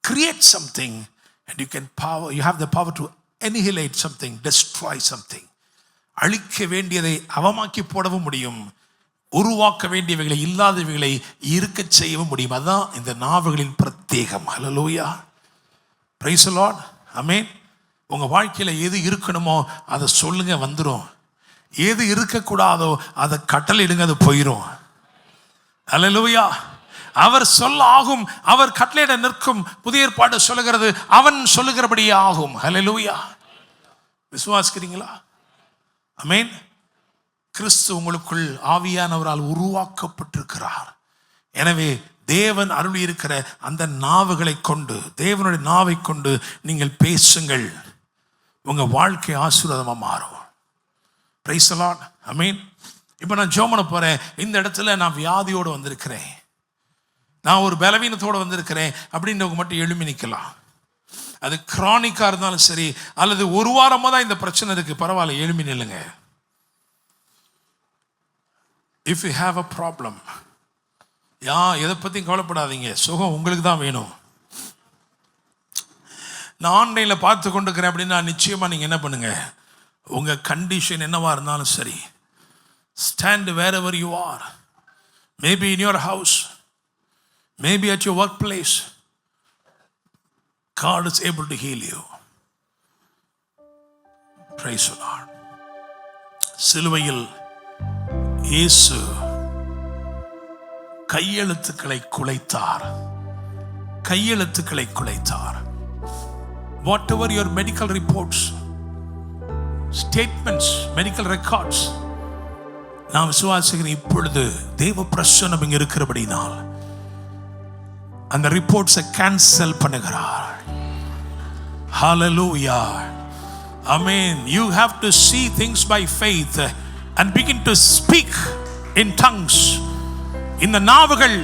create something and you have the power to annihilate something, destroy something. அழிக்க வேண்டியதை அவமாக்கி போடவும் முடியும், உருவாக்க வேண்டியவைகளை இல்லாதவைகளை இருக்க செய்யவும் முடியும். அதான் இந்த நாவுகளின் பிரத்யேகம். ஹல்லேலூயா. Praise the Lord. ஆமென். உங்க வாழ்க்கையில எது இருக்கணுமோ அதை சொல்லுங்க, வந்துடும். எது இருக்கக்கூடாதோ அதை கட்டளையிடுங்க, அது போயிடும். ஹல்லேலூயா. அவர் சொல்ல ஆகும், அவர் கட்டளையிட நிற்கும். புதிய ஏற்பாடு சொல்லுகிறது அவன் சொல்லுகிறபடியே ஆகும். ஹல்லேலூயா. விசுவாசிக்கிறீங்களா? ஆமென். கிறிஸ்து உங்களுக்குள் ஆவியானவரால் உருவாக்கப்பட்டிருக்கிறார். எனவே தேவன் அருளி இருக்கிற அந்த நாவுகளை கொண்டு, தேவனுடைய நாவை கொண்டு நீங்கள் பேசுங்கள். உங்க வாழ்க்கை ஆசீர்வாதமா மாறும். Praise the Lord. ஆமென். இப்போ நான் ஜெபம் பண்ண போறேன். இந்த இடத்துல நான் வியாதியோடு வந்திருக்கிறேன், நான் ஒரு பலவீனத்தோடு வந்திருக்கிறேன் அப்படின்றவங்க மட்டும் எழுமி நிற்கலாம். அது கிரானிக்காக இருந்தாலும் சரி, அல்லது ஒரு வாரமாக தான் இந்த பிரச்சனை இருக்கு, பரவாயில்ல, எழுமி நில்லுங்க. If you have a problem, எதை பற்றியும் கவலைப்படாதீங்க, சுகம் உங்களுக்கு தான் வேணும். நான் ஆன்லைனில் பார்த்து கொண்டிருக்கிறேன் அப்படின்னா நிச்சயமாக நீங்கள் என்ன பண்ணுங்க, உங்கள் கண்டிஷன் என்னவா இருந்தாலும் சரி, stand wherever you are, maybe in your house, maybe at your workplace, God is able to heal you. Praise the Lord. சிலுவையில் இயேசு கையெழுத்துக்களை குலைத்தார். கையெழுத்துக்களை குலைத்தார். Whatever your medical reports, statements, medical records, நான் விசுவாசிக்கிறேன் இப்பொழுது தேவ பிரசன்னம் இங்க இருக்கிறபடினால் அந்த ரிப்போர்ட்ஸை கேன்சல் பண்ணுகிறார். Hallelujah. Amen. You have to see things by faith and begin to speak in tongues. இந்த நாவுகள்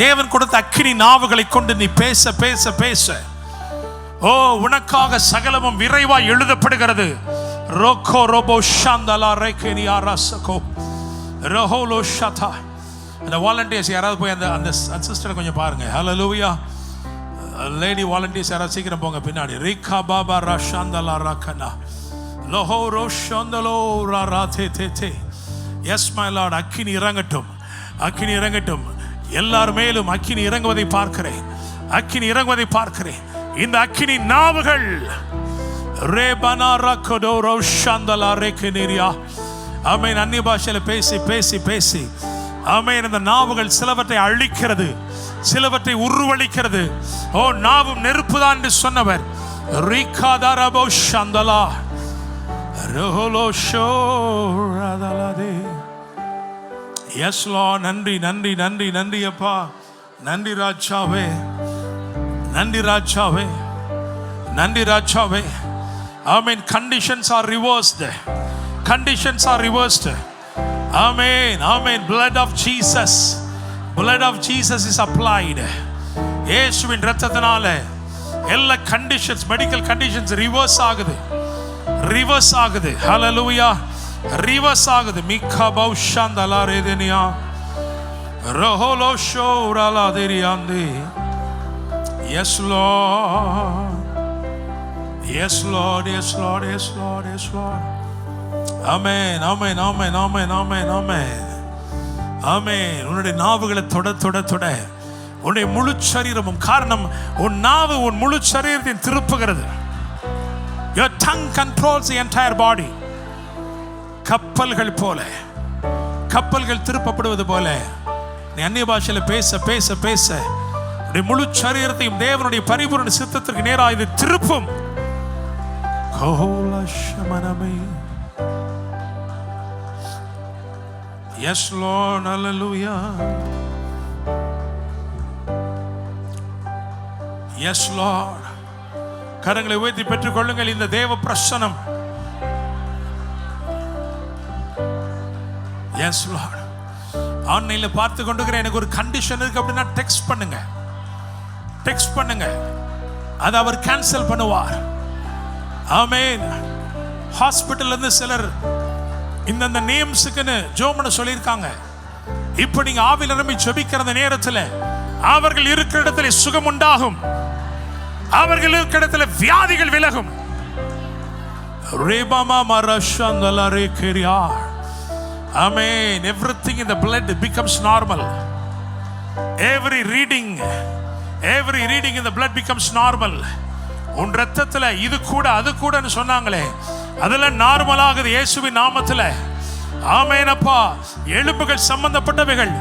தேவன் கொடுத்த அக்கினி நாவுகளை கொண்டு நீ பேச பேச பேச, ஓ உனக்காக சகலமும் விரைவாய் எழுதப்படுகிறது. ரோகோ ரோபோ ஷாந்தலா ரேகேனியா ரசகோ ரோஹோலோ ஷதா. அந்த வாலண்டியர்ஸ் யாராவது போய் அந்த அந்த சிஸ்டரை கொஞ்சம் பாருங்க. ஹல்லேலூயா. லேடி வாலண்டியர்ஸ் யாராவது சீக்கிரம் போங்க பின்னாடி. ரிகா பாபா ரஷாந்தலா ரகனா லோஹோ ரோஷந்தலோ ராதே தே தே. Yes my Lord. அக்கினி இறங்கட்டும், அக்கினி இறங்கட்டும். எல்லார் மேலும் அக்கினி இறங்குவதை பார்க்கிறேன், அக்கினி இறங்குவதை பார்க்கிறேன். இந்த அக்கினி நாவுகள் ரேபனா ரகதோ ரோஷந்தலா ரேகேனியா. ஆமென். அந்நிய பாஷையில பேசி பேசி பேசி, ஆமென். இந்த நாவுகள் சிலவற்றை அழிக்கிறது, சிலவற்றை உருவளிக்கிறது. ஓ நாவும் நெருப்பு தான் என்று சொன்னவர். ரிகாதரபோ ஷந்தலா ரோஹோலோ ஷோரதலதே. Yes Lord. நன்றி நன்றி நன்றி நன்றி அப்பா. நன்றி ராஜாவே, நன்றி ராஜாவே, நன்றி ராஜாவே. ஆமென். conditions are reversed, conditions are reversed. Amen, amen. Blood of Jesus, blood of Jesus is applied. இயேசுவின் இரத்தத்தினால எல்லா கண்டிஷன்ஸ், மெடிக்கல் கண்டிஷன்ஸ் ரிவர்ஸ் ஆகுது, ரிவர்ஸ் ஆகுது. ஹல்லேலூயா. ரிவர்ஸ் ஆகுது. மிக்கா பௌஷாந்தலா ரேதனியா ரோஹோலோ ஷோரலா தேரியாந்தே. Yes Lord, yes Lord, yes Lord, yes Lord, yes Lord. Amen, amen, amen, amen, amen, amen, amen. உன்னுடைய நாவுகளை தொட தொட தொட உன்னுடைய முழு சரீரமும், காரணம் உன் நாவு உன் முழு சரீரத்தையும் திருப்புகிறது. Your tongue controls the entire body. கப்பல்கள் போல, கப்பல்கள் திருப்பப்படுவது போல நீ அந்நிய பாஷையில பேச பேச பேச உன்னுடைய முழு சரீரத்தையும் தேவனுடைய பரிபூரண சித்தத்திற்கு நேராக இது திருப்பும். Yes Lord, hallelujah. Yes Lord. கரங்களை உயர்த்தி பெற்றுக் கொள்ளுங்கள் இந்த தேவ பிரசன்னம். Yes Lord. ஆன்லைன்ல பார்த்து கொண்டிருக்கிற எனக்கு ஒரு கண்டிஷன் இருக்கு அப்படின்னா டெக்ஸ்ட் பண்ணுங்க, டெக்ஸ்ட் பண்ணுங்க. அதை அவர் கேன்சல் பண்ணுவார். ஆமென். ஹாஸ்பிட்டல்ல இருந்து சிலர் இந்த நேம்ஸுக்குன்னு ஜோமன சொல்லியிருக்காங்க. இப்போ நீங்க ஆவில நிரம்பி ஜெபிக்கிற நேரத்தில் அவர்கள் இருக்கிற இடத்துல சுகம் உண்டாகும், அவர்கள் இருக்கிற இடத்துல வியாதிகள் விலகும். ரேபாமா மரஷந்தலா ரேகேரியா. Amen. Everything in the blood becomes normal. Every reading in the blood becomes normal. உன் ரத்தத்துல இது கூட அது கூடன்னு சொன்னாங்களே, அதெல்லாம் நார்மல் ஆகுது இயேசுவின் நாமத்துல. ஆமென் அப்பா. எலும்புகள் சம்பந்தப்பட்டவைகள்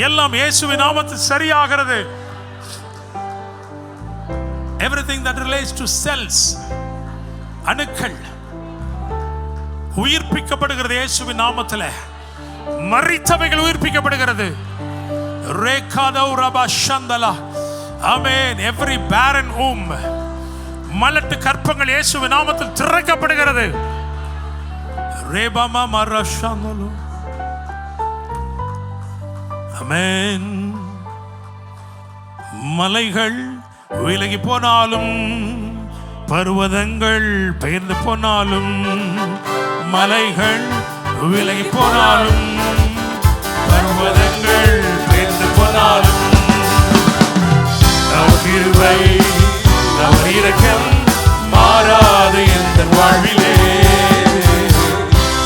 எல்லாம் இயேசுவின் நாமத்தில் சரியாகிறது. Everything that relates to cells, அணுக்கள் உயிர்ப்பிக்கப்படுகிறது இயேசுவின் நாமத்துல. மரித்தவைகள் உயிர்ப்பிக்கப்படுகிறது. ரேகாதோ ரபா ஷந்தலா. ஆமென். Every barren womb, மலட்டு கற்பங்கள் இயேசுவின் நாமத்தில் திறக்கப்படுகிறது. ரேபாமா மரஷந்தலோ. ஆமென். மலைகள் விலகி போனாலும் பர்வதங்கள் பெயர்ந்து போனாலும், மலைகள் விலகி போனாலும் பர்வதங்கள் பெயர்ந்து போனாலும், அவர் கிருபை அவர் இரக்கம் மாறாது எந்த வாழ்விலே.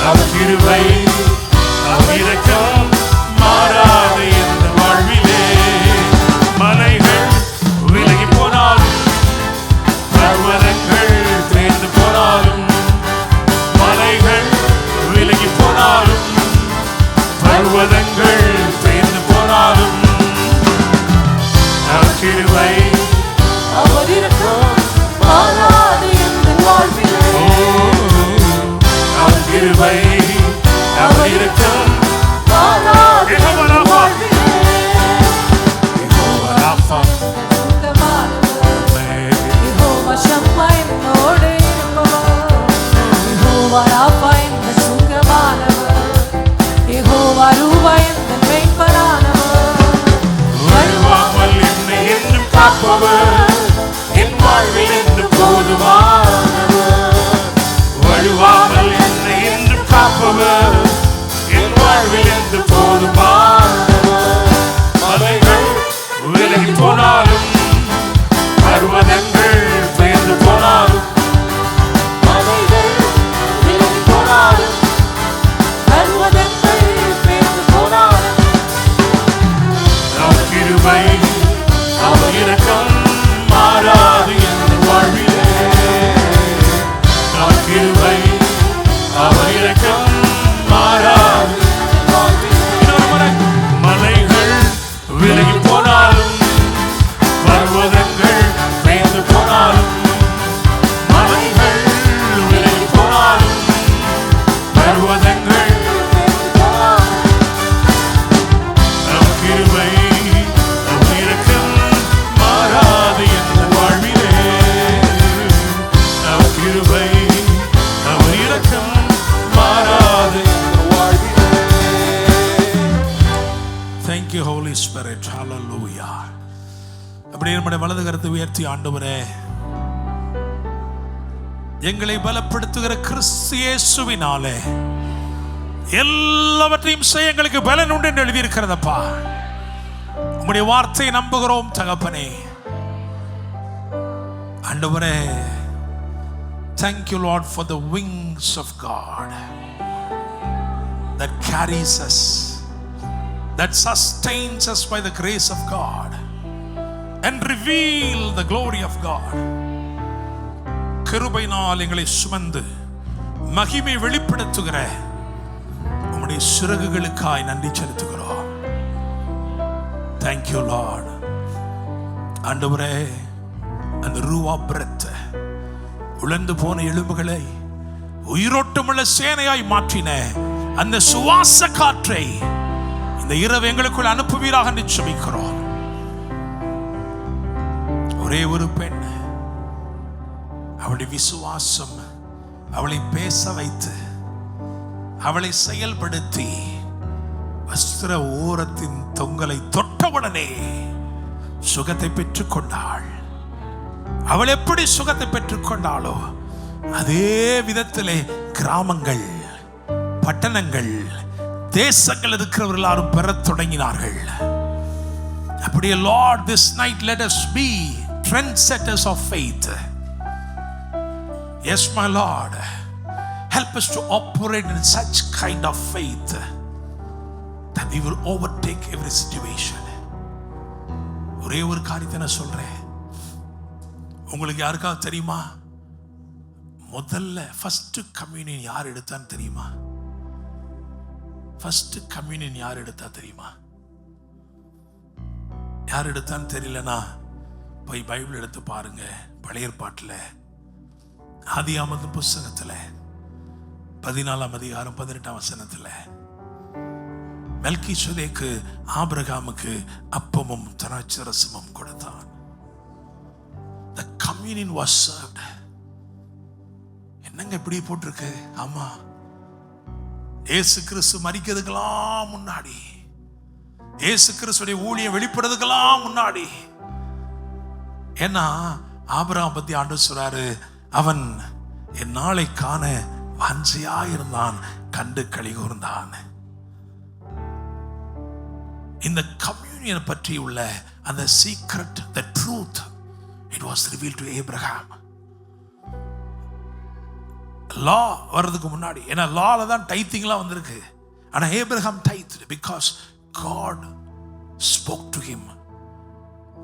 அவர் கிருபை அவர் இரக்கம் மாறாது எந்த வாழ்விலே. மலைகள் விலகி போனாலும் பர்வதங்கள் பெயர்ந்து போனாலும், மலைகள் விலகி போனாலும் பர்வதங்கள் பெயர்ந்து போனாலும், அவர் கிருபை அவர் இரக்கம் மாறாது எந்த வாழ்விலே. அவர் கிருபை அவர் இரக்கம் மாறாது எந்த வாழ்விலே. யெகோவா ராஃபா, யெகோவா ஷம்மா என்னோடு இருப்பவர். யெகோவா ராஃபா என்ற சுகமானவர். யெகோவா ரூபா என்ற மெய்ப்பரானவர். வழுவாமல் என்னை என்றும் காப்பவர், என் வாழ்வில் என்று போதுமானவர். வழுவாமல் என்னை என்றும் காப்பவர், என் வாழ்வில் என்று போதுமானவர். மலைகள் விலகி போனாலும் பர்வதங்கள் பெயர்ந்து போனாலும், மலைகள் விலகி போனாலும் பர்வதங்கள் பெயர்ந்து போனாலும், அவர் கிருபை அவர் இரக்கம் மாறாது எந்த வாழ்விலே. அவர் கிருபை அவர் இரக்கம் மாறாது. இன்னொரு முறை. மலைகள் விலகி போனாலும் பர்வதங்கள் பெயர்ந்து போனாலும், மலைகள் விலகி போனாலும் பர்வதங்கள் அவர் கிருபை அவர் இரக்கம் மாறாது எந்த வாழ்விலே. அவர் கிருபை அவர் இரக்கம் மாறாது எந்த வாழ்விலே. Thank you Holy Spirit. Hallelujah. அப்படியே நம்முடைய வலது கரத்தை உயர்த்தி, ஆண்டவரே எங்களை பலப்படுத்துகிற கிறிஸ்து இயேசுவினாலே எல்லாவற்றையும் செய்ய எங்களுக்கு பலன் உண்டு என்று எழுதியிருக்கிறதப்பா. உம்முடைய வார்த்தையை நம்புகிறோம் தகப்பனே. ஆண்டவரே, thank you Lord for the wings of God that carries us, that sustains us by the grace of God and reveal the glory of God. கிருபையினால் எங்களை சுமந்து மகிமை வெளிப்படுத்துகிற உம்முடைய சிறகுகளுக்காய் நன்றி செலுத்துகிறோம். Thank you Lord. ஆண்டவரே, அந்த ரூவா பிரெத் உலர்ந்து போன எலும்புகளை உயிரோட்டமுள்ள சேனையாய் மாற்றின அந்த சுவாச காற்றை இந்த இரவு எங்களுக்குள் அனுப்புவீராக என்று ஜெபிக்கிறோம். ஒரே ஒரு பெண், அவளுடைய விசுவாசம் அவளை பேச வைத்து அவளை செயல்படுத்தி வஸ்திர ஓரத்தின் தொங்கலை தொட்டவுடனே சுகத்தை பெற்றுக் கொண்டாள். அவள் எப்படி சுகத்தை பெற்றுக் கொண்டாளோ அதே விதத்திலே கிராமங்கள், பட்டணங்கள், தேசங்கள் இருக்கிறவர்கள் எல்லாரும் பெறத் தொடங்கினார்கள். அப்படியே Lord, this night let us be trendsetters of faith. Yes my Lord, help us to operate in such kind of faith that we will overtake every situation. ஒரே ஒரு காரியத்தை நான் சொல்றேன். உங்களுக்கு யாருக்காவது தெரியுமா முதல்ல ஃபர்ஸ்ட் கம்யூனியன் யார் எடுத்தான்னு தெரியுமா? ஃபர்ஸ்ட் கம்யூனியன் யார் எடுத்தா தெரியுமா? யார் எடுத்தான்னு தெரியலனா போய் பைபிள் எடுத்து பாருங்க. பழைய ஏற்பாட்டில் ஆதியாகமத்தின் புஸ்தகத்தில் 14ஆம் அதிகாரம் 18ஆம் வசனத்தில் மெல்கிசேதேக்கு ஆபிரகாமுக்கு அப்பமும் திராட்சரசமும் கொடுத்தான். The communion was served. என்னங்க இப்படி போட்டிருக்கு? ஆமா, இயேசு கிறிஸ்து மரிக்கிறதுக்கெல்லாம் முன்னாடி, இயேசு கிறிஸ்துடைய ஊழியம் வெளிப்படுறதுக்கெல்லாம் முன்னாடி ஏன்னா ஆபிரகாம் பத்தி ஆண்டவர் சொல்றாரு, அவன் என் நாளை காண வாஞ்சையா இருந்தான், கண்டு களி கூர்ந்தான். இந்த கம்யூனியன் பற்றி உள்ள அந்த secret, the truth, it was revealed to Abraham. லா வர்றதுக்கு முன்னாடி, ஏன்னா லால தான் டைத்திங்லாம் வந்திருக்கு. ஆனா Abraham டைத்ட் because God spoke to him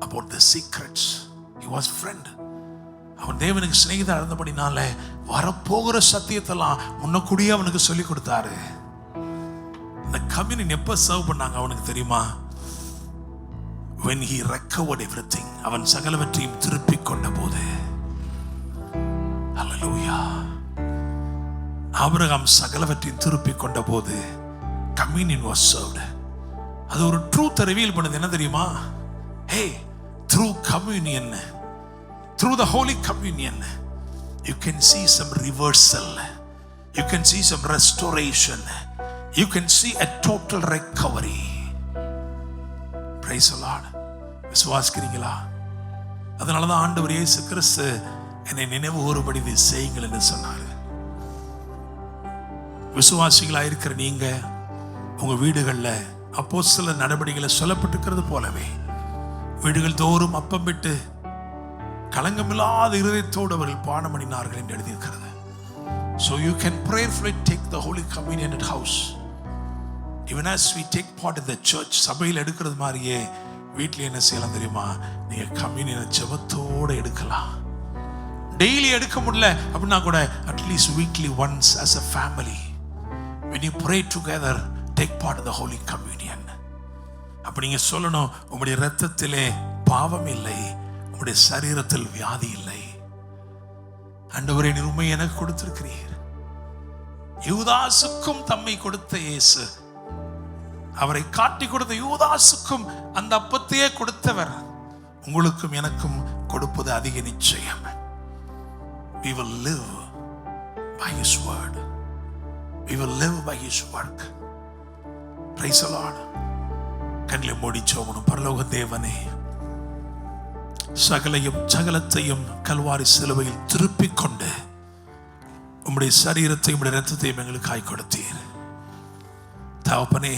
about the secrets. He was friend. அவன் தேவனுக்கு சிநேகிதா இருந்தபடினால வரப்போகிற சத்தியத்தெல்லாம் முன்னக்கூடியே அவனுக்கு சொல்லி கொடுத்தாரு. இந்த கம்யூனியன் எப்ப சர்வ் பண்ணாங்க அவனுக்கு தெரியுமா? when he recovered everything, அவன் சகலவற்றையும் திருப்பிக் கொண்ட போது. ஹல்லேலூயா. ஆபிரகாம் சகலவற்றையும் திருப்பிக் கொண்ட போது கம்யூனியன் was served. அது ஒரு ட்ரூத்தை ரிவீல் பண்ணுது. என்ன தெரியுமா? hey, through communion, through the holy communion, you can see some reversal, you can see some restoration, you can see a total recovery. Praise the Lord. விசுவாசிக்கிறீங்களா? அதனாலதான் ஆண்டவர் இயேசு கிறிஸ்து என்னை நினைவு கூறும்படி இதை செய்யுங்கள் என்று சொன்னார். விசுவாசிகளா இருக்கிற நீங்க உங்க வீடுகள்ல அப்போஸ்தலர் நடபடிகளை சொல்லப்பட்டிருக்கிறது போலவே வீடுகள் தோறும் அப்பம் விட்டு கலங்கமில்லாத இருதயத்தோடு அவர்கள் பானம் பண்ணினார்கள் என்று எழுதியிருக்கிறது. So you can prayerfully take the Holy Communion at house. Even as we take part in the church, சபையில் எடுக்கிறது மாதிரியே வீட்டில் என்ன செய்யலாம் தெரியுமா? நீங்க கம்யூனியனை ஜெபத்தோடு எடுக்கலாம். டெய்லி எடுக்க முடியல அப்படின்னா கூட at least weekly once as a family, when you pray together, take part in the Holy Communion. அப்ப நீங்க சொல்லணும், உங்களுடைய இரத்தத்திலே பாவம் இல்லை, உங்களுடைய சரீரத்தில் வியாதி இல்லை. ஆண்டவரே, நீர் உம்மை எனக்கு கொடுத்திருக்கிறீர். யூதாசுக்கும் தம்மை கொடுத்த இயேசு, அவரை காட்டி கொடுத்த யூதாசுக்கும் அந்த அப்பத்தையே கொடுத்தவர் உங்களுக்கும் எனக்கும் கொடுப்பது அதிக நிச்சயம். We will live by His word. We will live by His work. Praise the Lord. கண்களை மூடி ஜெபம். பரலோக தேவனே, சகலத்தையும் கல்வாரி சிலுவையில் திருப்பிக் கொண்டு உம்முடைய சரீரத்தை உம்முடைய இரத்தத்தையும் எங்களுக்காய் கொடுத்தீர். தகப்பனே,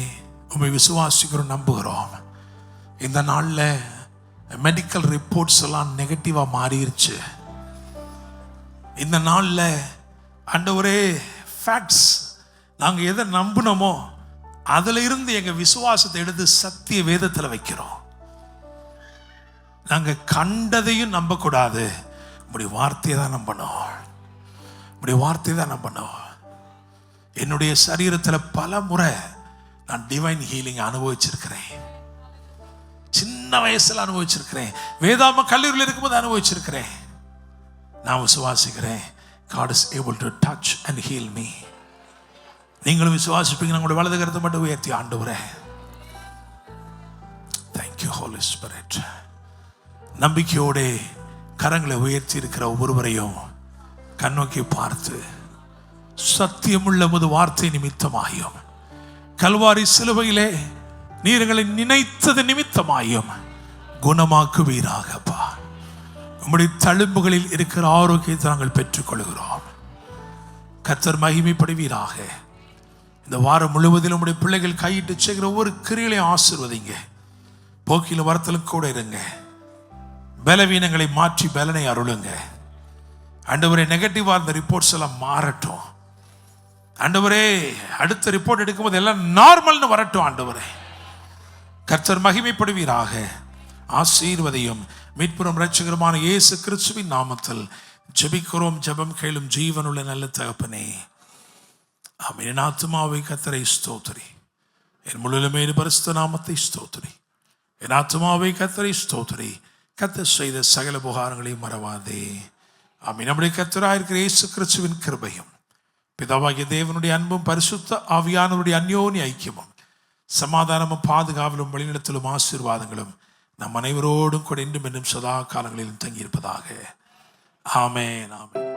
உம்மை விசுவாசிக்கிறோம், நம்புகிறோம். இந்த நாள்ல மெடிக்கல் ரிப்போர்ட்ஸ் எல்லாம் நெகட்டிவா மாறிடுச்சு. இந்த நாள்ல ஆண்டவரே, ஃபேக்ட்ஸ் நாங்க எதை நம்பினோமோ அதுல இருந்து எங்க விசுவாசத்தை எடுத்து சத்திய வேதத்துல வைக்கிறோம். நாங்க கண்டதையும் நம்ப கூடாது, உம்முடைய வார்த்தையை தான் நம்பணும். உம்முடைய வார்த்தையை தான் நம்பணும். என்னுடைய சரீரத்துல பல முறை நான் டிவைன் ஹீலிங் அனுபவிச்சிருக்கிறேன். சின்ன வயசுல அனுபவிச்சிருக்கிறேன். வேதாம கல்லூரியில் இருக்கும்போது அனுபவிச்சிருக்கிறேன். நான் விசுவாசிக்கிறேன், God is able to touch and heal me. நீங்களும் விசுவாசிப்பீங்க. உங்களுடைய வலது கரத்தை மட்டும் உயர்த்தி, ஆண்டவரே thank you Holy Spirit. நம்பிக்கையோட கரங்களை உயர்த்தி இருக்கிற ஒவ்வொருவரையும் கண்ணோக்கி பார்த்து, சத்தியமுள்ள உமது வார்த்தை நிமித்தமாயும் கல்வாரி சிலுவையிலே நீர்களை நினைத்தது நிமித்தமாயும் குணமாக்குவீராகப்பா. உம்முடைய தழும்புகளில் இருக்கிற ஆரோக்கியத்தை நாங்கள் பெற்றுக்கொள்கிறோம். கர்த்தர் மகிமைப்படுவீராக. இந்த வாரம் முழுவதிலும் உம்முடைய பிள்ளைகள் கையிட்டு செய்கிற ஒவ்வொரு கிரியைகளையும் ஆசீர்வதிங்க. போக்கில வரத்திலும் கூட இருங்க. பலவீனங்களை மாற்றி பலனை அருளுங்க. ஆண்டவரே, நெகட்டிவா இருந்த ரிப்போர்ட்ஸ் எல்லாம் மாறட்டும். ஆண்டவரே, அடுத்த ரிப்போர்ட் எடுக்கும்போது எல்லாம் நார்மல்னு வரட்டும். ஆண்டவரே, கர்த்தர் மகிமைப்படுவீராக. ஆசீர்வதியும் மீட்புறம் இரட்சகருமான இயேசு கிறிஸ்துவின் நாமத்தில் ஜெபிக்கிறோம். ஜெபம் கேளும் ஜீவனுள்ள நல்ல தகப்பனே, ஆமென். என் ஆத்துமாவை கர்த்தரை ஸ்தோத்திரி, என் முழுமே பரிசுத்த நாமத்தை ஸ்தோத்திரி. என் ஆத்துமாவை கர்த்தரை ஸ்தோத்திரி, கர்த்தர் செய்த சகல உபகாரங்களையும் மறவாதே. ஆமென். நம்முடைய கர்த்தராயிருக்கிற இயேசு கிறிஸ்துவின் கிருபையும் பிதாவாகிய தேவனுடைய அன்பும் பரிசுத்த ஆவியானவருடைய அந்யோன்ய ஐக்கியமும் சமாதானமும் பாதுகாவலும் வழிநடத்தலும் ஆசீர்வாதங்களும் நம் அனைவரோடும் கூட இன்றும் இன்னும் சதா காலங்களிலும் தங்கியிருப்பதாக. ஆமென், ஆமென்.